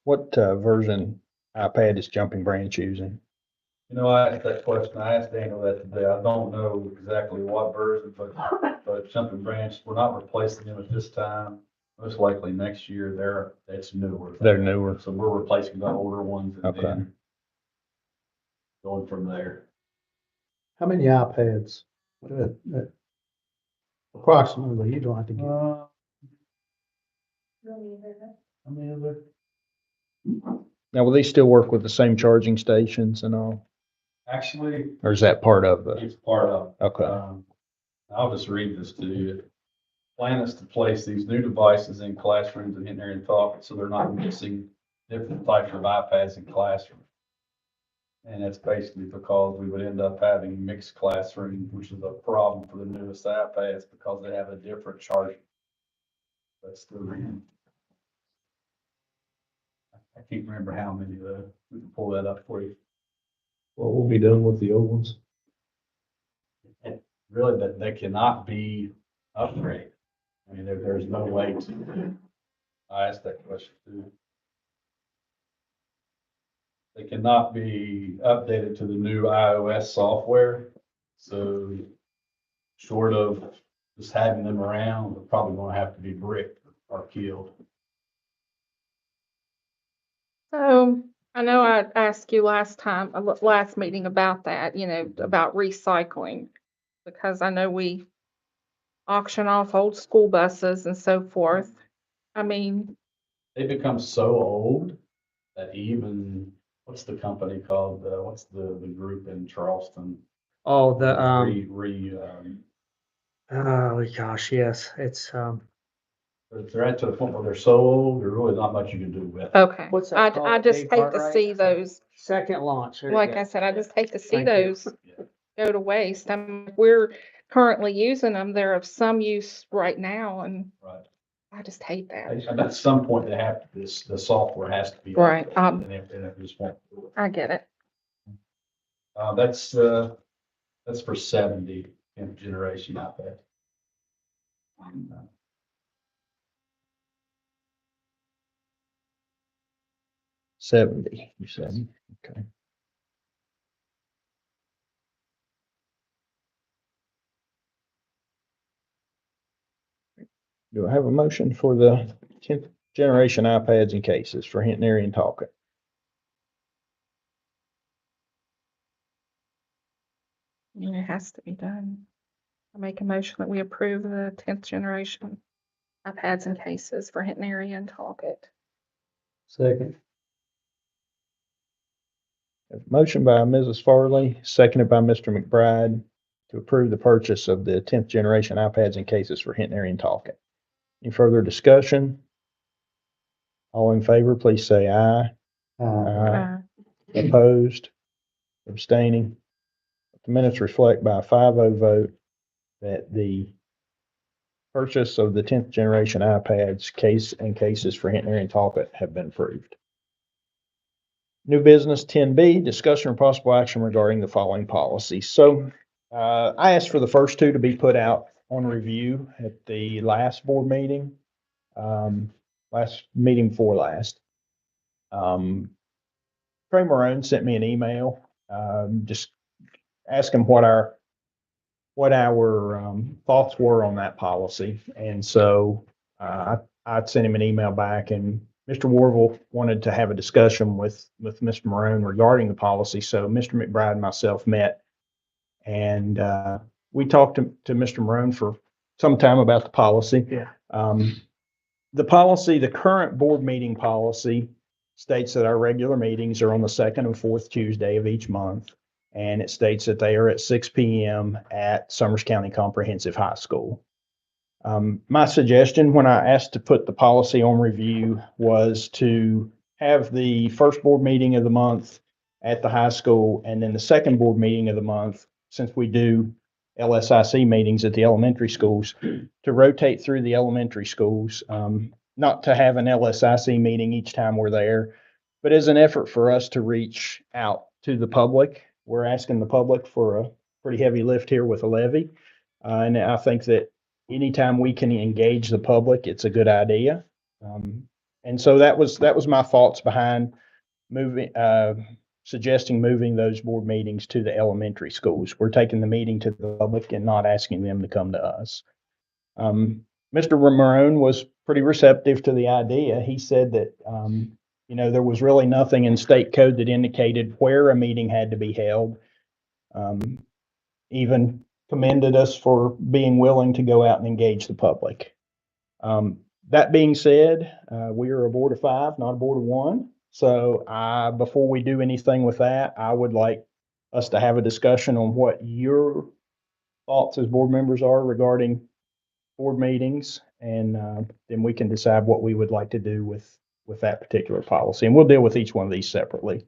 What version iPad is Jumping Branch using? You know, I asked that question. I asked Daniel that today. I don't know exactly what version, but Jumping Branch, we're not replacing them at this time. Most likely next year, it's newer. They're newer. So we're replacing the older ones and Okay. then going from there. How many iPads? Approximately, you don't have to get. I mean, Now, will these still work with the same charging stations and all? actually, Or is that part of the? it's part of. Okay. I'll just read this to you. Plan is to place these new devices in classrooms and in there and talk, so they're not mixing different types of iPads in classrooms. And it's basically because we would end up having mixed classrooms, which is a problem for the newest iPads because they have a different charging. That's the reason. I can't remember how many though. We can pull that up for you. What will be done with the old ones? Really, that they cannot be upgraded. I mean, there's no way to. I asked that question too. They cannot be updated to the new iOS software. So short of just having them around, they're probably gonna have to be bricked or killed. So I know I asked you last meeting about that, about recycling. Because I know we auction off old school buses and so forth. I mean, They become so old that even, what's the company called? What's the group in Charleston? Oh, the, oh gosh, yes, it's, They're at to the point where they're so old, there's really not much you can do with it. okay. What's that I called, just Dave hate to Cartwright? see those, second launch. There you like go. I said, I just hate to see Thank you. those go to waste. I mean, we're currently using them. They're of some use right now and Right. I just hate that. And at some point, they have, the software has to be. Right, updated, and it just won't do it. I get it. That's for 70 10th generation iPad. 70, you said. Okay. Do I have a motion for the 10th generation iPads and cases for Hinton area and Talcott? It has to be done. I make a motion that we approve the 10th generation iPads and cases for Hinton area and Talcott. Second. A motion by Mrs. Farley, seconded by Mr. McBride to approve the purchase of the 10th generation iPads and cases for Hinton area and Talcott. Any further discussion? All in favor, please say aye. Uh, Opposed, abstaining. The minutes reflect by a 5-0 vote that the purchase of the 10th generation iPads cases for Hinton and Talcott have been approved. New business 10B, discussion or possible action regarding the following policies. So I asked for the first two to be put out on review at the last board meeting, last meeting before last. Trey Marone sent me an email, just asking what our thoughts were on that policy. And so I sent him an email back, and Mr. Warville wanted to have a discussion with Mr. Marone regarding the policy. So Mr. McBride and myself met, and we talked to Mr. Marone for some time about the policy. Yeah. The policy, the current board meeting policy states that our regular meetings are on the second and fourth Tuesday of each month. And it states that they are at 6 p.m. at Summers County Comprehensive High School. My suggestion when I asked to put the policy on review was to have the first board meeting of the month at the high school, and then the second board meeting of the month, since we do LSIC meetings at the elementary schools, to rotate through the elementary schools. Not to have an LSIC meeting each time we're there, but as an effort for us to reach out to the public. We're asking the public for a pretty heavy lift here with a levy. And I think that anytime we can engage the public, it's a good idea. And so that was my thoughts behind suggesting moving those board meetings to the elementary schools. We're taking the meeting to the public and not asking them to come to us. Mr. Marone was pretty receptive to the idea. He said that, there was really nothing in state code that indicated where a meeting had to be held. Even commended us for being willing to go out and engage the public. That being said, we are a board of 5, not a board of 1. So before we do anything with that, I would like us to have a discussion on what your thoughts as board members are regarding board meetings. And then we can decide what we would like to do with that particular policy. And we'll deal with each one of these separately.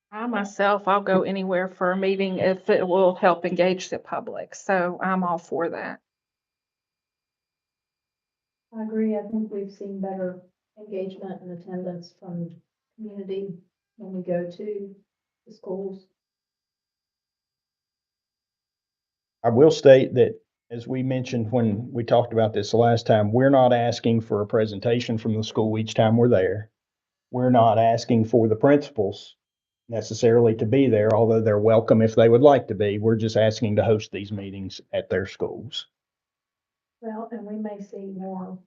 I myself, I'll go anywhere for a meeting if it will help engage the public. So I'm all for that. I agree. I think we've seen better engagement and attendance from community when we go to the schools. I will state that, as we mentioned when we talked about this the last time, we're not asking for a presentation from the school each time we're there. We're not asking for the principals necessarily to be there, although they're welcome if they would like to be. We're just asking to host these meetings at their schools. Well, and we may see more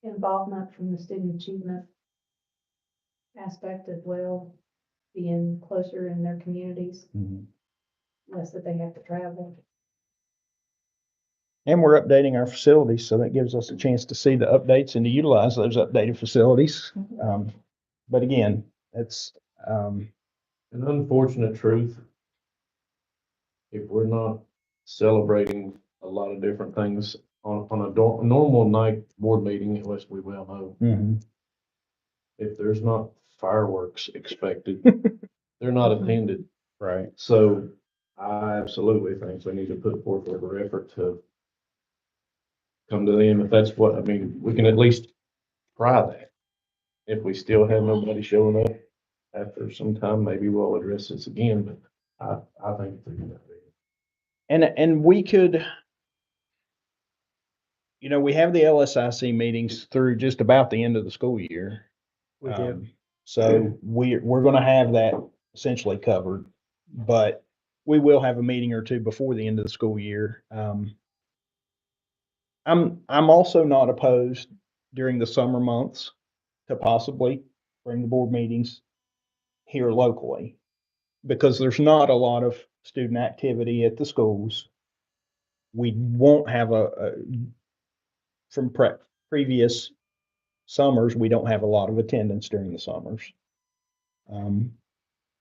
involvement from the student achievement aspect as well, being closer in their communities, less that they have to travel. And we're updating our facilities, so that gives us a chance to see the updates and to utilize those updated facilities. But again, it's An unfortunate truth. If we're not celebrating a lot of different things on a normal night board meeting, as we well know, if there's not fireworks expected, they're not attended. right. So I absolutely think we need to put forth every effort to come to them. If that's what, we can at least try that. If we still have nobody showing up after some time, maybe we'll address this again, but I think it's a good idea. And we could, we have the LSIC meetings through just about the end of the school year. We do. So we're going to have that essentially covered, but we will have a meeting or two before the end of the school year. I'm also not opposed during the summer months to possibly bring the board meetings here locally, because there's not a lot of student activity at the schools. We won't have from previous summers, we don't have a lot of attendance during the summers.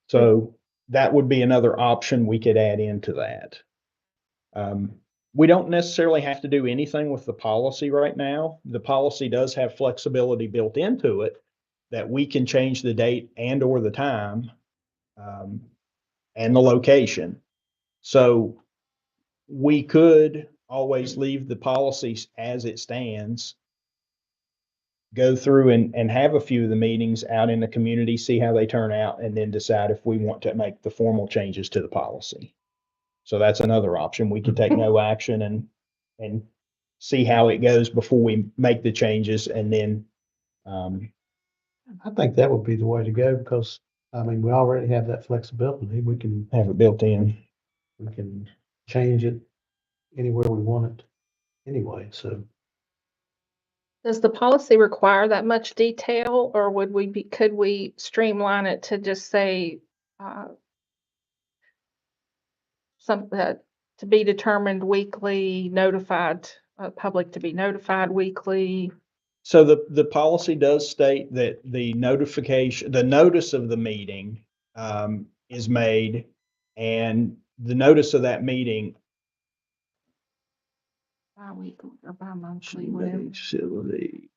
So that would be another option we could add into that. We don't necessarily have to do anything with the policy right now. The policy does have flexibility built into it that we can change the date and or the time, and the location. So we could always leave the policies as it stands, go through and have a few of the meetings out in the community, see how they turn out, and then decide if we want to make the formal changes to the policy. So that's another option. We could take no action and see how it goes before we make the changes, and then, I think that would be the way to go because, I mean, we already have that flexibility. We can have it built in. change it anywhere we want it anyway, so. Does the policy require that much detail, or could we streamline it to just say, something to be determined weekly, notified, public to be notified weekly? So the policy does state that the notice of the meeting, is made, and the notice of that meeting. Bi-weekly or bi-monthly, whatever. Facility.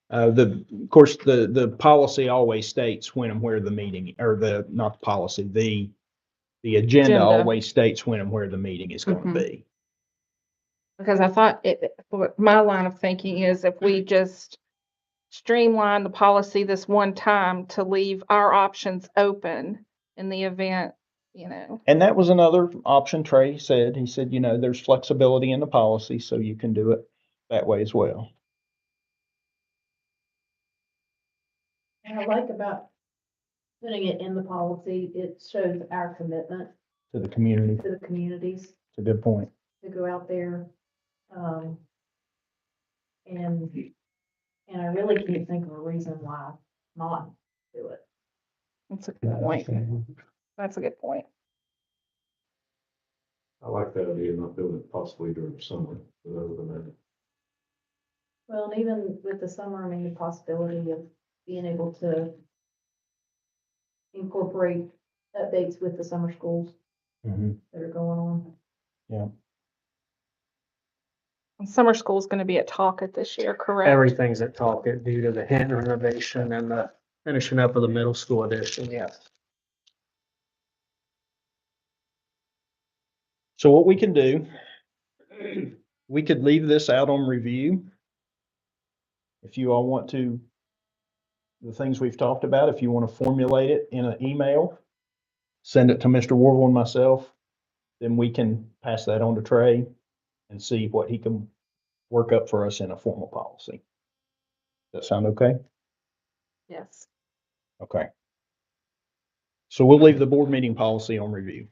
Of course, the policy always states when and where the meeting, or not the policy, the agenda always states when and where the meeting is going to be. Because I thought my line of thinking is if we just streamline the policy this one time to leave our options open in the event, And that was another option Trey said. He said, there's flexibility in the policy, so you can do it that way as well. And I like about putting it in the policy, it shows our commitment To the community. to the communities It's a good point. to go out there. And I really can't think of a reason why not do it. that's a good point. That's a good point. I like that idea, not doing it possibly during the summer, but other than that. Well, and even with the summer, I mean, the possibility of being able to incorporate updates with the summer schools Mhm. that are going on. And summer school's gonna be at Talcott this year, correct? Everything's at Talcott due to the Hinton renovation and the finishing up of the middle school addition, yes. So what we can do, we could leave this out on review. If you all want to, the things we've talked about, if you want to formulate it in an email, send it to Mr. Warble and myself, then we can pass that on to Trey and see what he can work up for us in a formal policy. Does that sound okay? Yes. Okay. So we'll leave the board meeting policy on review.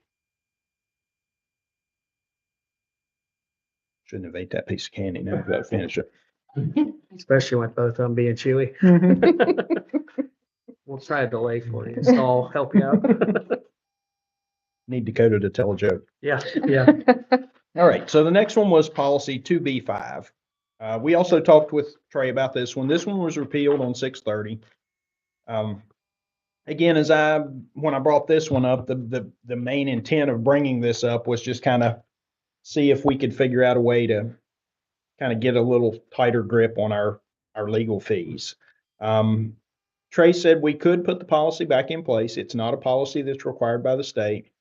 Shouldn't have ate that piece of candy. Now I've got to finish it. Especially with both of them being chewy. We'll try a delay for you, so I'll help you out. Need Dakota to tell a joke. Yeah, yeah. All right, so the next one was policy 2B5. We also talked with Trey about this one. This one was repealed on 6/30. Again, when I brought this one up, the main intent of bringing this up was just kind of see if we could figure out a way to kind of get a little tighter grip on our legal fees. Trey said we could put the policy back in place. It's not a policy that's required by the state.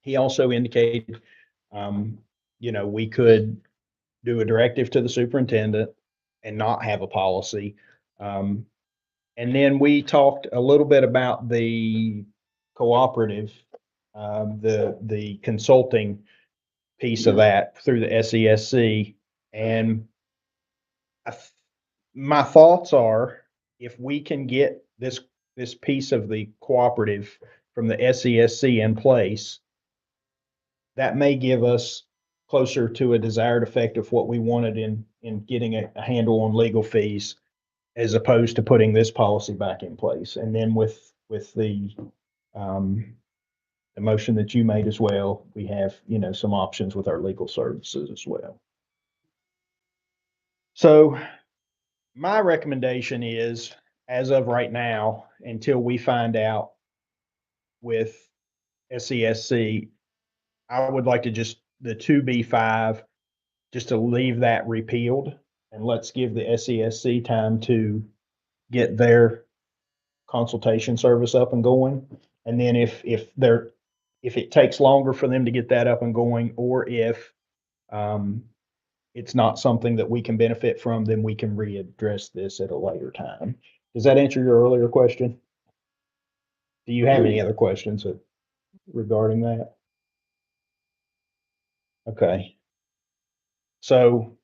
He also indicated, we could do a directive to the superintendent and not have a policy. And then we talked a little bit about the cooperative, the consulting piece of that through the SESC. And my thoughts are, if we can get this piece of the cooperative from the SESC in place, that may give us closer to a desired effect of what we wanted in getting a handle on legal fees, as opposed to putting this policy back in place. And then with the motion that you made as well, we have, some options with our legal services as well. So my recommendation is, as of right now, until we find out with SESC, I would like to the 2B5, just to leave that repealed, and let's give the SESC time to get their consultation service up and going. And then if it takes longer for them to get that up and going, or if it's not something that we can benefit from, then we can readdress this at a later time. Does that answer your earlier question? Do you have any other questions regarding that? Okay. So,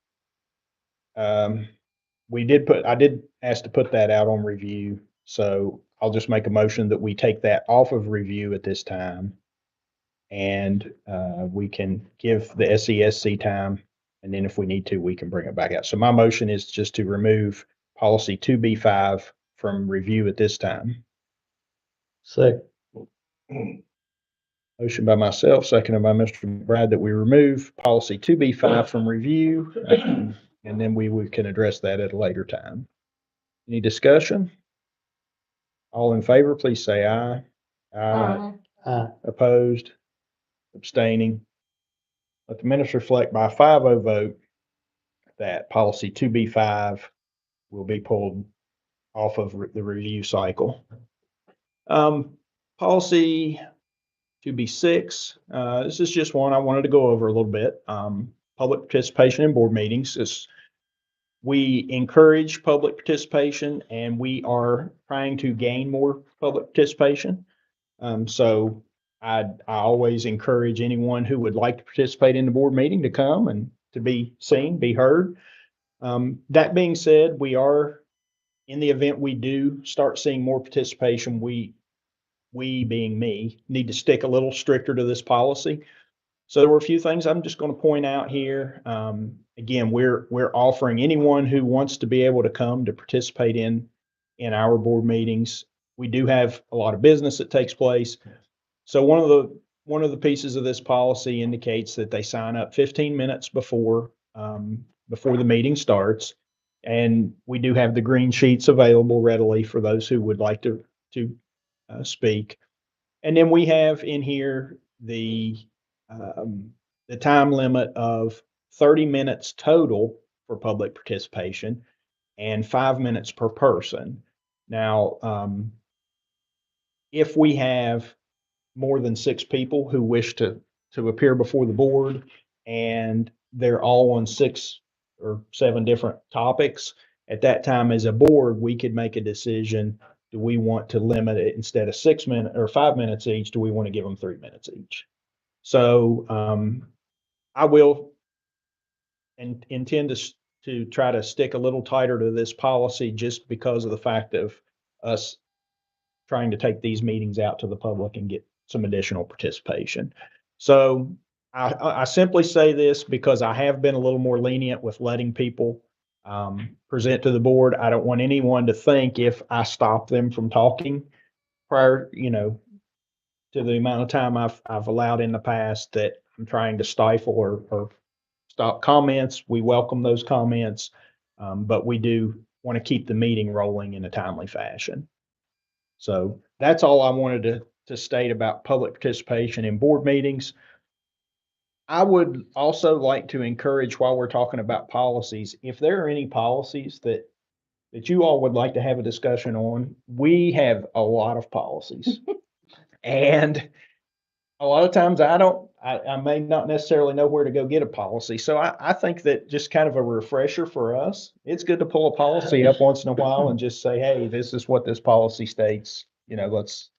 I did ask to put that out on review, so I'll just make a motion that we take that off of review at this time. And, we can give the SESC time, and then if we need to, we can bring it back out. So my motion is just to remove policy 2B5 from review at this time. Second. Motion by myself, seconded by Mr. McBride, that we remove policy 2B5 from review, and then we can address that at a later time. Any discussion? All in favor, please say aye. Opposed? Abstaining? Let the minutes reflect by a 5-0 vote that policy 2B5 will be pulled off of the review cycle. Policy 2B6, this is just one I wanted to go over a little bit. Public participation in board meetings. We encourage public participation, and we are trying to gain more public participation. So I always encourage anyone who would like to participate in the board meeting to come and to be seen, be heard. That being said, we are, in the event we do start seeing more participation, we being me, need to stick a little stricter to this policy. So there were a few things I'm just going to point out here. Again, we're offering anyone who wants to be able to come to participate in our board meetings. We do have a lot of business that takes place. So one of the pieces of this policy indicates that they sign up 15 minutes before the meeting starts. And we do have the green sheets available readily for those who would like to speak. And then we have in here the time limit of 30 minutes total for public participation and 5 minutes per person. Now, if we have more than 6 people who wish to appear before the board, and they're all on 6 or 7 different topics, at that time as a board, we could make a decision. Do we want to limit it instead of 6 minutes or 5 minutes each? Do we want to give them 3 minutes each? So I will intend to try to stick a little tighter to this policy, just because of the fact of us trying to take these meetings out to the public and get some additional participation. So I simply say this because I have been a little more lenient with letting people present to the board. I don't want anyone to think if I stop them from talking prior, to the amount of time I've allowed in the past, that I'm trying to stifle or stop comments. We welcome those comments, but we do want to keep the meeting rolling in a timely fashion. So that's all I wanted to state about public participation in board meetings. I would also like to encourage, while we're talking about policies, if there are any policies that you all would like to have a discussion on, we have a lot of policies. And a lot of times I may not necessarily know where to go get a policy. So I think that just kind of a refresher for us, it's good to pull a policy up once in a while and just say, hey, this is what this policy states. Let's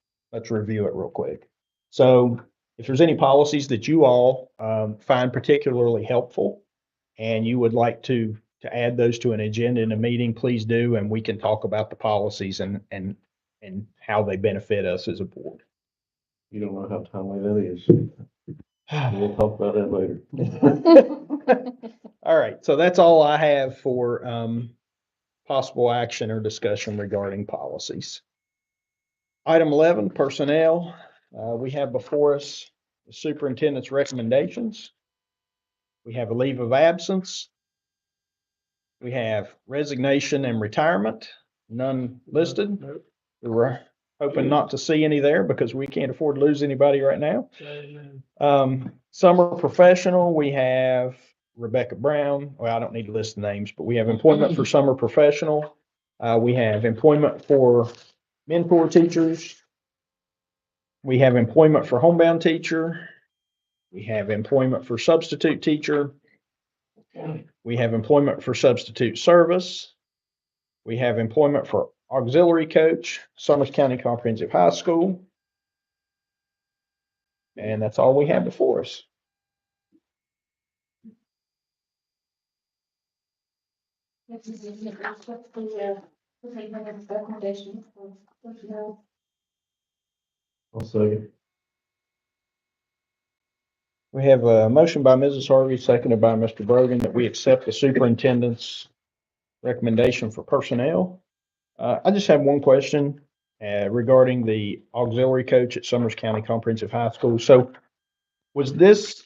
review it real quick. So if there's any policies that you all find particularly helpful and you would like to add those to an agenda in a meeting, please do, and we can talk about the policies and how they benefit us as a board. You don't know how timely that is. We'll talk about that later. All right, so that's all I have for possible action or discussion regarding policies. Item 11, personnel. We have before us the superintendent's recommendations. We have a leave of absence. We have resignation and retirement, none listed. We're hoping not to see any there because we can't afford to lose anybody right now. Summer professional, we have Rebecca Brown. Well, I don't need to list the names, but we have employment for summer professional. We have employment for mentor teachers. We have employment for homebound teacher. We have employment for substitute teacher. We have employment for substitute service. We have employment for auxiliary coach, Summers County Comprehensive High School. And that's all we have before us. I'll second. We have a motion by Mrs. Harvey, seconded by Mr. Brogan, that we accept the superintendent's recommendation for personnel. I just have one question regarding the auxiliary coach at Summers County Comprehensive High School. So was this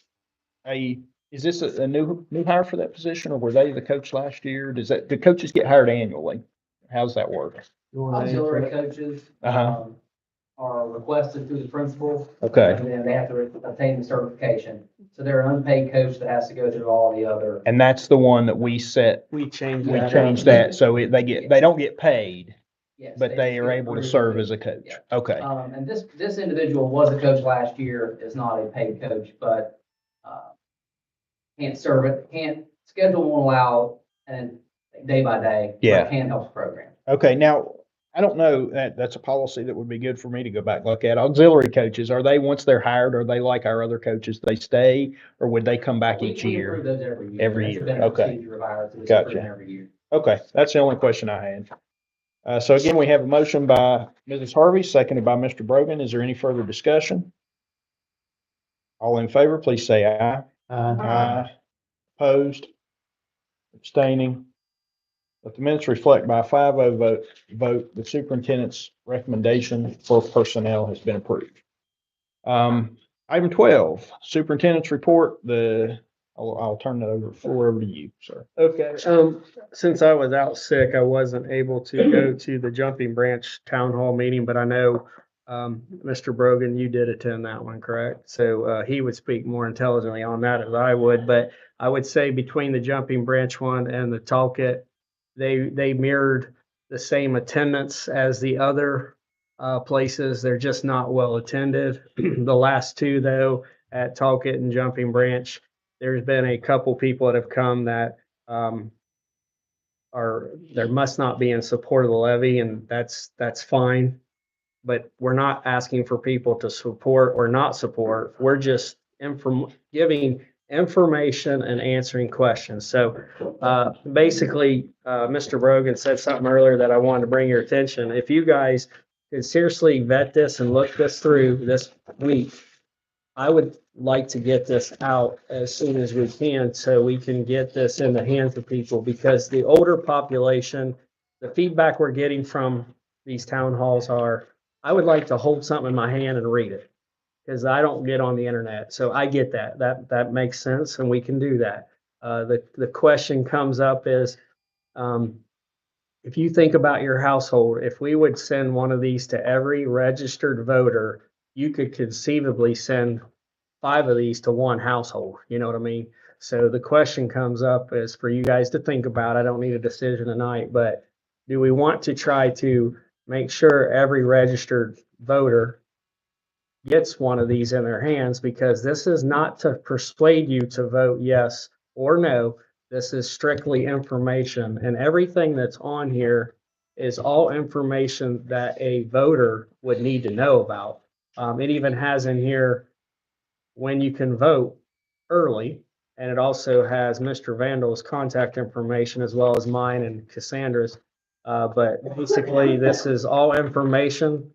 is this a new hire for that position, or were they the coach last year? Do coaches get hired annually? How's that work? Auxiliary coaches, Uh-huh. are requested through the principal, Okay. and then they have to obtain the certification. So they're an unpaid coach that has to go through all the other. And that's the one that we changed we that. changed that. So they don't get paid, Yes, but they are get able to approved. serve as a coach. Yeah. Okay. And this individual was a coach last year, is not a paid coach, but, can't serve it, schedule won't allow, and day by day. but Yeah. Can help the program. Okay, now, I don't know, that's a policy that would be good for me to go back and look at. Auxiliary coaches, are they, once they're hired, are they like our other coaches, they stay, or would they come back We each approve year? those every year. Every That's year, been a okay. procedure of ours to Gotcha. approve every year. Okay, that's the only question I had. So again, we have a motion by Mrs. Harvey, seconded by Mr. Brogan. Is there any further discussion? All in favor, please say aye. Aye. Opposed? Abstaining? Let the minutes reflect by a 5-0 vote, the superintendent's recommendation for personnel has been approved. Item 12, superintendent's report, I'll turn the floor over to you, sir. Okay, since I was out sick, I wasn't able to go to the Jumping Branch Town Hall meeting, but I know, Mr. Brogan, you did attend that one, correct? So, he would speak more intelligently on that as I would, but I would say between the Jumping Branch one and the Talcott, they mirrored the same attendance as the other, places. They're just not well attended. The last two, though, at Talcott and Jumping Branch, there's been a couple people that have come that there must not be in support of the levy, and that's fine. But we're not asking for people to support or not support. We're just giving information and answering questions. So basically, Mr. Brogan said something earlier that I wanted to bring your attention. If you guys could seriously vet this and look this through this week, I would like to get this out as soon as we can so we can get this in the hands of people, because the older population, the feedback we're getting from these town halls are, I would like to hold something in my hand and read it, because I don't get on the internet. So I get that. That makes sense, and we can do that. The question comes up is, if you think about your household, if we would send one of these to every registered voter, you could conceivably send 5 of these to one household. You know what I mean? So the question comes up is for you guys to think about. I don't need a decision tonight, but do we want to try to make sure every registered voter gets one of these in their hands? Because this is not to persuade you to vote yes or no. This is strictly information, and everything that's on here is all information that a voter would need to know about. It even has in here when you can vote early, and it also has Mr. Vandal's contact information as well as mine and Cassandra's. But basically, this is all information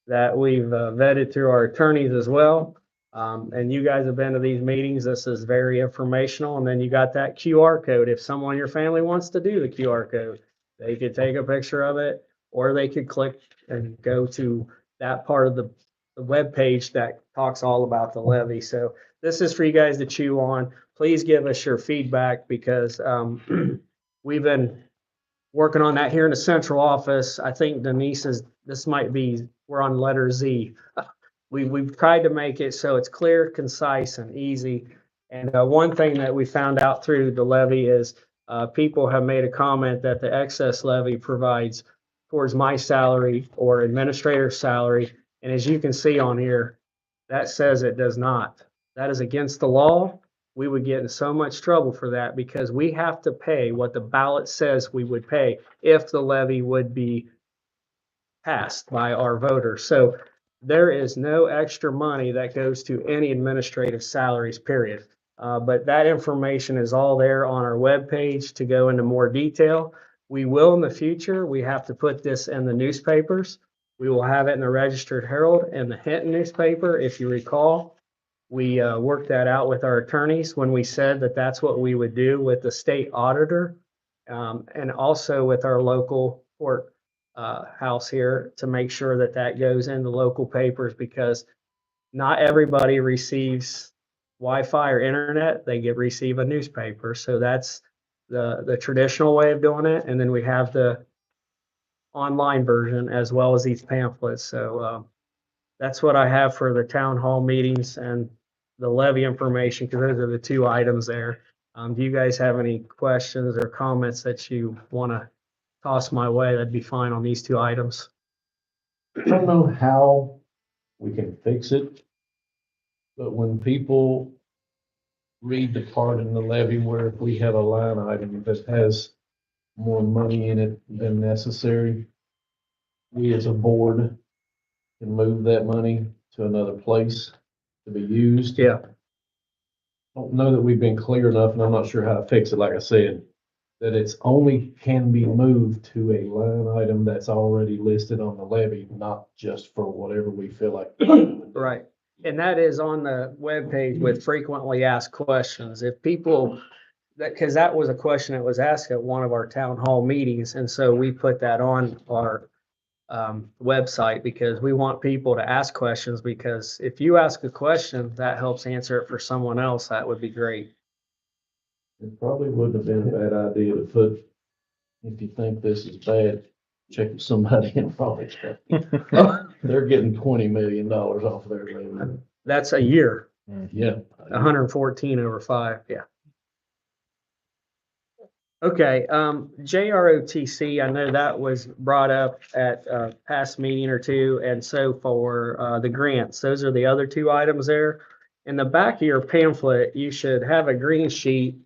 that we've vetted through our attorneys as well. And you guys have been to these meetings. This is very informational. And then you got that QR code. If someone in your family wants to do the QR code, they could take a picture of it, or they could click and go to that part of the web page that talks all about the levy. So this is for you guys to chew on. Please give us your feedback, because we've been working on that here in the central office. I think we're on letter Z. We've tried to make it so it's clear, concise, and easy. And one thing that we found out through the levy is people have made a comment that the excess levy provides towards my salary or administrator's salary. And as you can see on here, that says it does not. That is against the law. We would get in so much trouble for that because we have to pay what the ballot says we would pay if the levy would be passed by our voters. So there is no extra money that goes to any administrative salaries, period. But that information is all there on our webpage to go into more detail. We will in the future, we have to put this in the newspapers. We will have it in the Registered Herald and the Hinton newspaper. If you recall, we worked that out with our attorneys when we said that that's what we would do with the state auditor, and also with our local court house here to make sure that that goes in the local papers, because not everybody receives Wi-Fi or internet. They receive a newspaper. So that's the traditional way of doing it. And then we have the online version as well as these pamphlets. So that's what I have for the town hall meetings and the levy information, because those are the two items there. Do you guys have any questions or comments that you want to toss my way? That'd be fine on these two items. I don't know how we can fix it, but when people read the part in the levy where if we have a line item that has more money in it than necessary, we as a board can move that money to another place to be used. Yeah. I don't know that we've been clear enough, and I'm not sure how to fix it, like I said, that it's only can be moved to a line item that's already listed on the levy, not just for whatever we feel like. Right. And that is on the webpage with frequently asked questions. If people, because that was a question that was asked at one of our town hall meetings. And so we put that on our website because we want people to ask questions, because if you ask a question that helps answer it for someone else, that would be great. It probably wouldn't have been a bad idea to put, if you think this is bad, check with somebody in Raleigh. They're getting $20 million off their levy. That's a year, Yeah. 114 over 5. Yeah. Okay, JROTC, I know that was brought up at a past meeting or two. And so for the grants, those are the other two items there. In the back of your pamphlet, you should have a green sheet.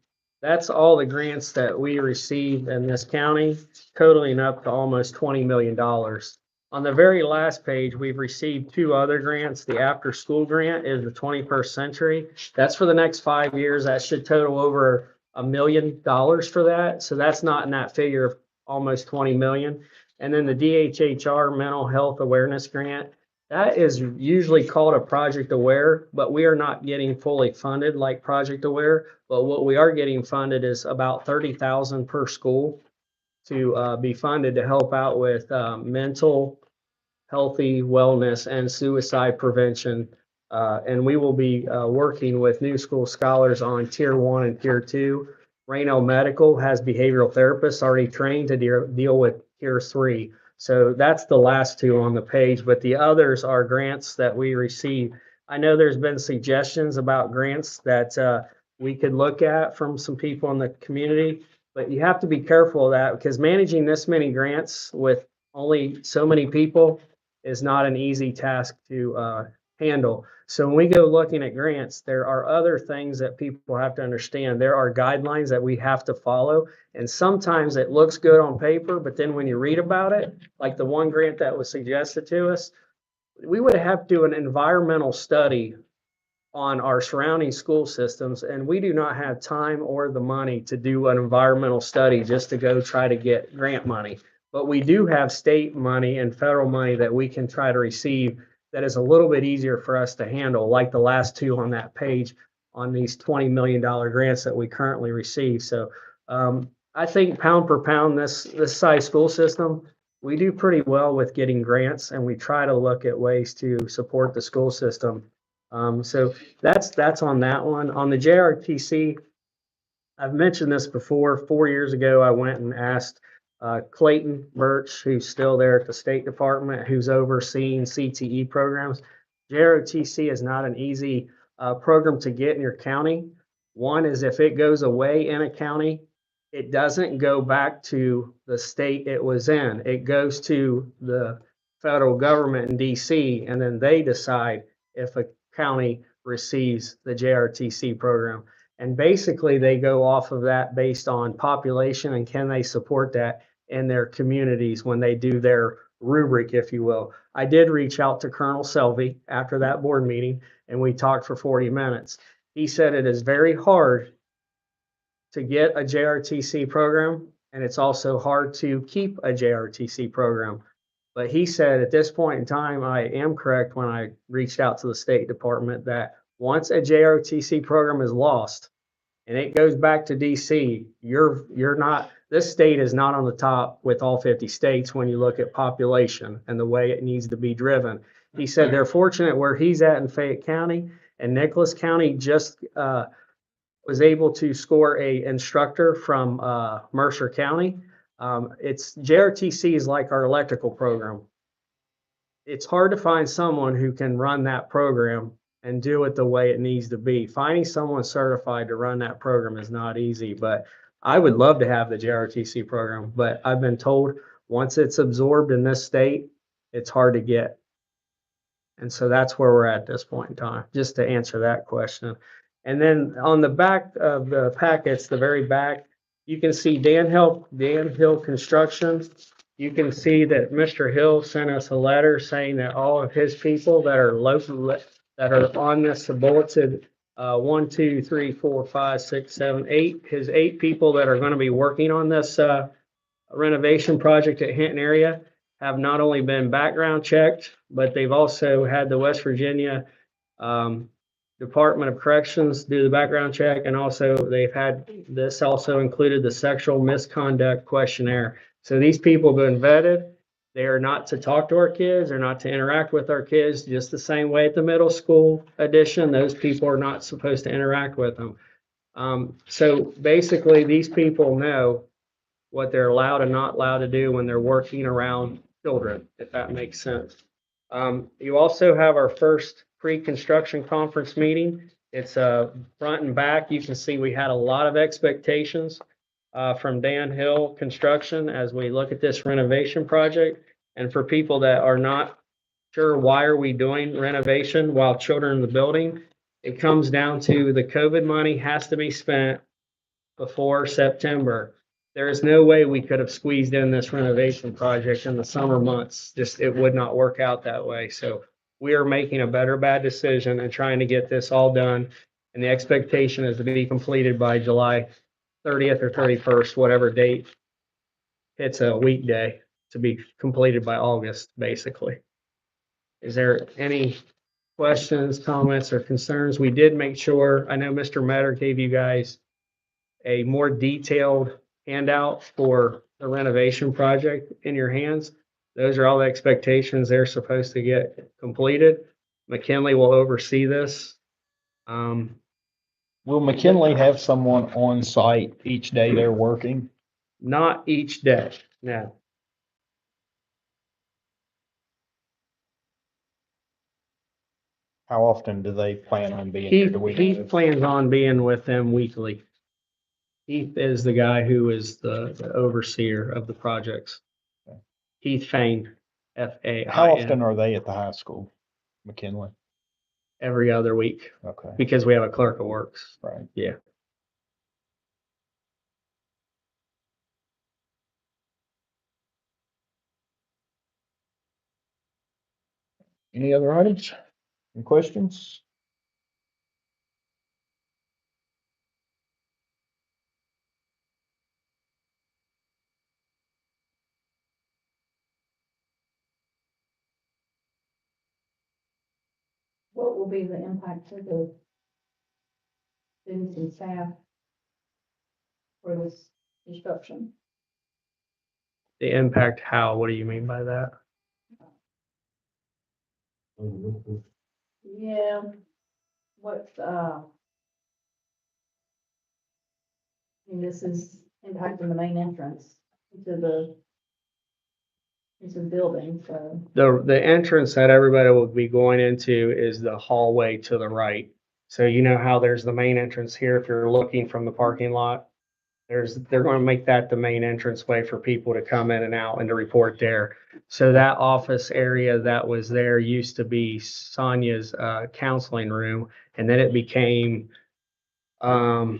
That's all the grants that we received in this county, totaling up to almost $20 million. On the very last page, we've received two other grants. The after school grant is the 21st Century. That's for the next 5 years. That should total over $1 million for that. So that's not in that figure of almost 20 million. And then the DHHR Mental Health Awareness Grant, that is usually called a Project Aware, but we are not getting fully funded like Project Aware. But what we are getting funded is about 30,000 per school to be funded to help out with mental healthy wellness and suicide prevention. And we will be working with New School Scholars on Tier 1 and Tier 2. Reno Medical has behavioral therapists already trained to deal with Tier 3. So that's the last two on the page, but the others are grants that we receive. I know there's been suggestions about grants that we could look at from some people in the community, but you have to be careful of that, because managing this many grants with only so many people is not an easy task to handle. So when we go looking at grants, there are other things that people have to understand. There are guidelines that we have to follow. And sometimes it looks good on paper, but then when you read about it, like the one grant that was suggested to us, we would have to do an environmental study on our surrounding school systems. And we do not have time or the money to do an environmental study just to go try to get grant money. But we do have state money and federal money that we can try to receive that is a little bit easier for us to handle, like the last two on that page on these $20 million grants that we currently receive. So I think pound per pound, this size school system, we do pretty well with getting grants, and we try to look at ways to support the school system. So that's on that one. On the JRTC, I've mentioned this before. 4 years ago, I went and asked Clayton Birch, who's still there at the State Department, who's overseeing CTE programs. JROTC is not an easy program to get in your county. One is if it goes away in a county, it doesn't go back to the state it was in. It goes to the federal government in DC, and then they decide if a county receives the JRTC program. And basically, they go off of that based on population and can they support that in their communities when they do their rubric, if you will. I did reach out to Colonel Selvey after that board meeting, and we talked for 40 minutes. He said it is very hard to get a JRTC program, and it's also hard to keep a JRTC program. But he said at this point in time, I am correct when I reached out to the State Department that once a JRTC program is lost and it goes back to DC, you're not, this state is not on the top with all 50 states when you look at population and the way it needs to be driven. He said they're fortunate where he's at in Fayette County, and Nicholas County just was able to score a instructor from Mercer County. It's JRTC is like our electrical program. It's hard to find someone who can run that program and do it the way it needs to be. Finding someone certified to run that program is not easy, but I would love to have the JRTC program, but I've been told once it's absorbed in this state, it's hard to get. And so that's where we're at this point in time, just to answer that question. And then on the back of the packets, the very back, you can see Dan Hill Construction. You can see that Mr. Hill sent us a letter saying that all of his people that are local, that are on this bulleted 1, 2, 3, 4, 5, 6, 7, 8. His 8 people that are going to be working on this renovation project at Hinton area have not only been background checked, but they've also had the West Virginia Department of Corrections do the background check, and also they've had, this also included the sexual misconduct questionnaire. So these people have been vetted. They are not to talk to our kids, they're not to interact with our kids, just the same way at the middle school edition, those people are not supposed to interact with them. So basically, these people know what they're allowed and not allowed to do when they're working around children, if that makes sense. You also have our first pre-construction conference meeting. It's front and back. You can see we had a lot of expectations from Dan Hill Construction as we look at this renovation project. And for people that are not sure why are we doing renovation while children in the building, it comes down to the COVID money has to be spent before September. There is no way we could have squeezed in this renovation project in the summer months. Just, it would not work out that way. So we are making a better bad decision and trying to get this all done. And the expectation is to be completed by July 30th or 31st, whatever date. It's a weekday to be completed by August, basically. Is there any questions, comments, or concerns? We did make sure, I know Mr. Metter gave you guys a more detailed handout for the renovation project in your hands. Those are all the expectations they're supposed to get completed. McKinley will oversee this. Will McKinley have someone on site each day they're working? Not each day, no. How often do they plan on being here? Heath plans on being with them weekly. Heath is the guy who is the overseer of the projects. Okay. Heath Fain, F-A-I-N. How often are they at the high school, McKinley? Every other week, Okay, because we have a clerk of works. right. Yeah. Any other items? Any questions? What will be the impact to the students and staff for this construction? The impact, how, what do you mean by that? Yeah, what's, this is impacting the main entrance into the building, so. The entrance that everybody will be going into is the hallway to the right. So you know how there's the main entrance here, if you're looking from the parking lot, they're gonna make that the main entrance way for people to come in and out and to report there. So that office area that was there used to be Sonia's, counseling room, and then it became, a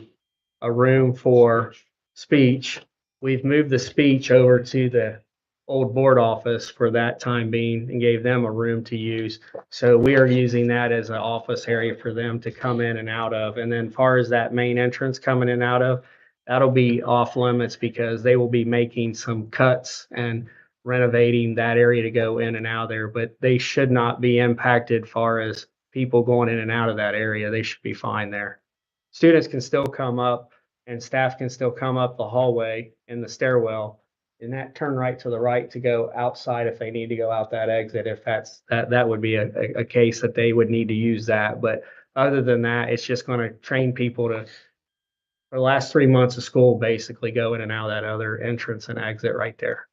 room for speech. We've moved the speech over to the old board office for that time being and gave them a room to use. So we are using that as an office area for them to come in and out of. And then far as that main entrance coming in and out of, that'll be off limits because they will be making some cuts and renovating that area to go in and out there, but they should not be impacted far as people going in and out of that area. They should be fine there. Students can still come up and staff can still come up the hallway in the stairwell and that turn right to the right to go outside if they need to go out that exit. If that would be a case that they would need to use that. But other than that, it's just going to train people to, for the last 3 months of school, basically go in and out of that other entrance and exit right there.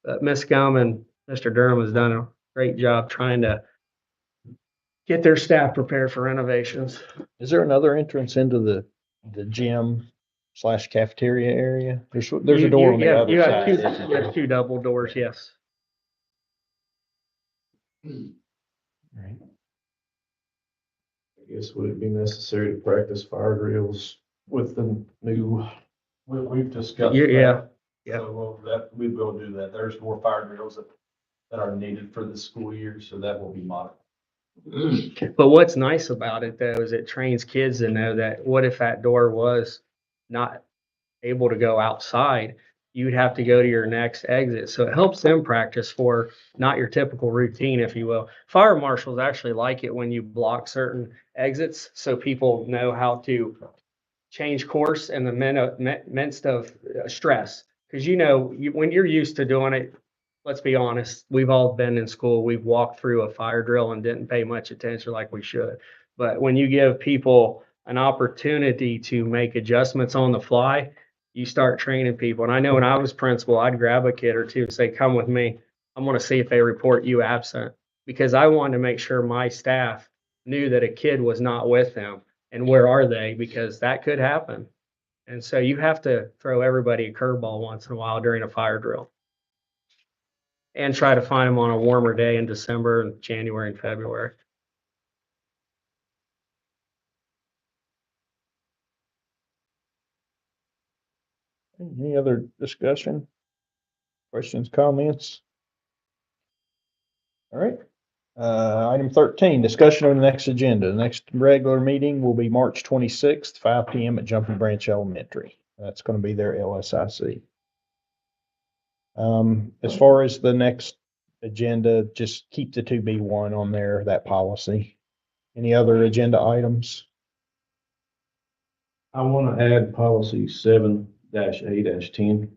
But Ms. Gum and Mr. Durham has done a great job trying to get their staff prepared for renovations. Is there another entrance into the gym / cafeteria area? There's a door on the other side. isn't You there? have two double doors, yes. Right. I guess would it be necessary to practice fire drills with the new? We've discussed Yeah, that. yeah. So we will do that. There's more fire drills that are needed for the school year, so that will be modified. But what's nice about it though, is it trains kids to know that what if that door was not able to go outside? You'd have to go to your next exit. So it helps them practice for not your typical routine, if you will. Fire marshals actually like it when you block certain exits so people know how to change course in the midst of stress. Because when you're used to doing it, let's be honest, we've all been in school, we've walked through a fire drill and didn't pay much attention like we should. But when you give people an opportunity to make adjustments on the fly, you start training people. And I know when I was principal, I'd grab a kid or two and say, come with me. I'm going to see if they report you absent. Because I wanted to make sure my staff knew that a kid was not with them. And where are they? Because that could happen. And so you have to throw everybody a curveball once in a while during a fire drill. And try to find them on a warmer day in December and January and February. Any other discussion? Questions, comments? All right. Item 13, discussion on the next agenda. The next regular meeting will be March 26th, 5 PM at Jumping Branch Elementary. That's going to be their LSIC. As far as the next agenda, just keep the 2B1 on there, that policy. Any other agenda items? I want to add policy 7-A-10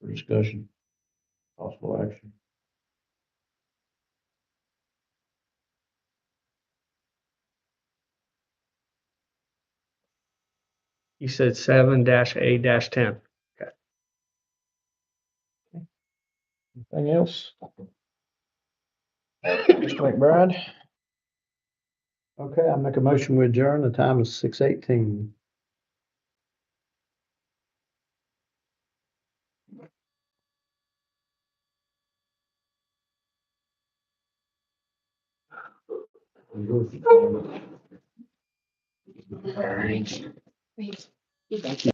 for discussion, possible action. You said 7-A-10. Anything else? Mr. McBride? Okay, I make a motion to adjourn. The time is 6:18. Thank you.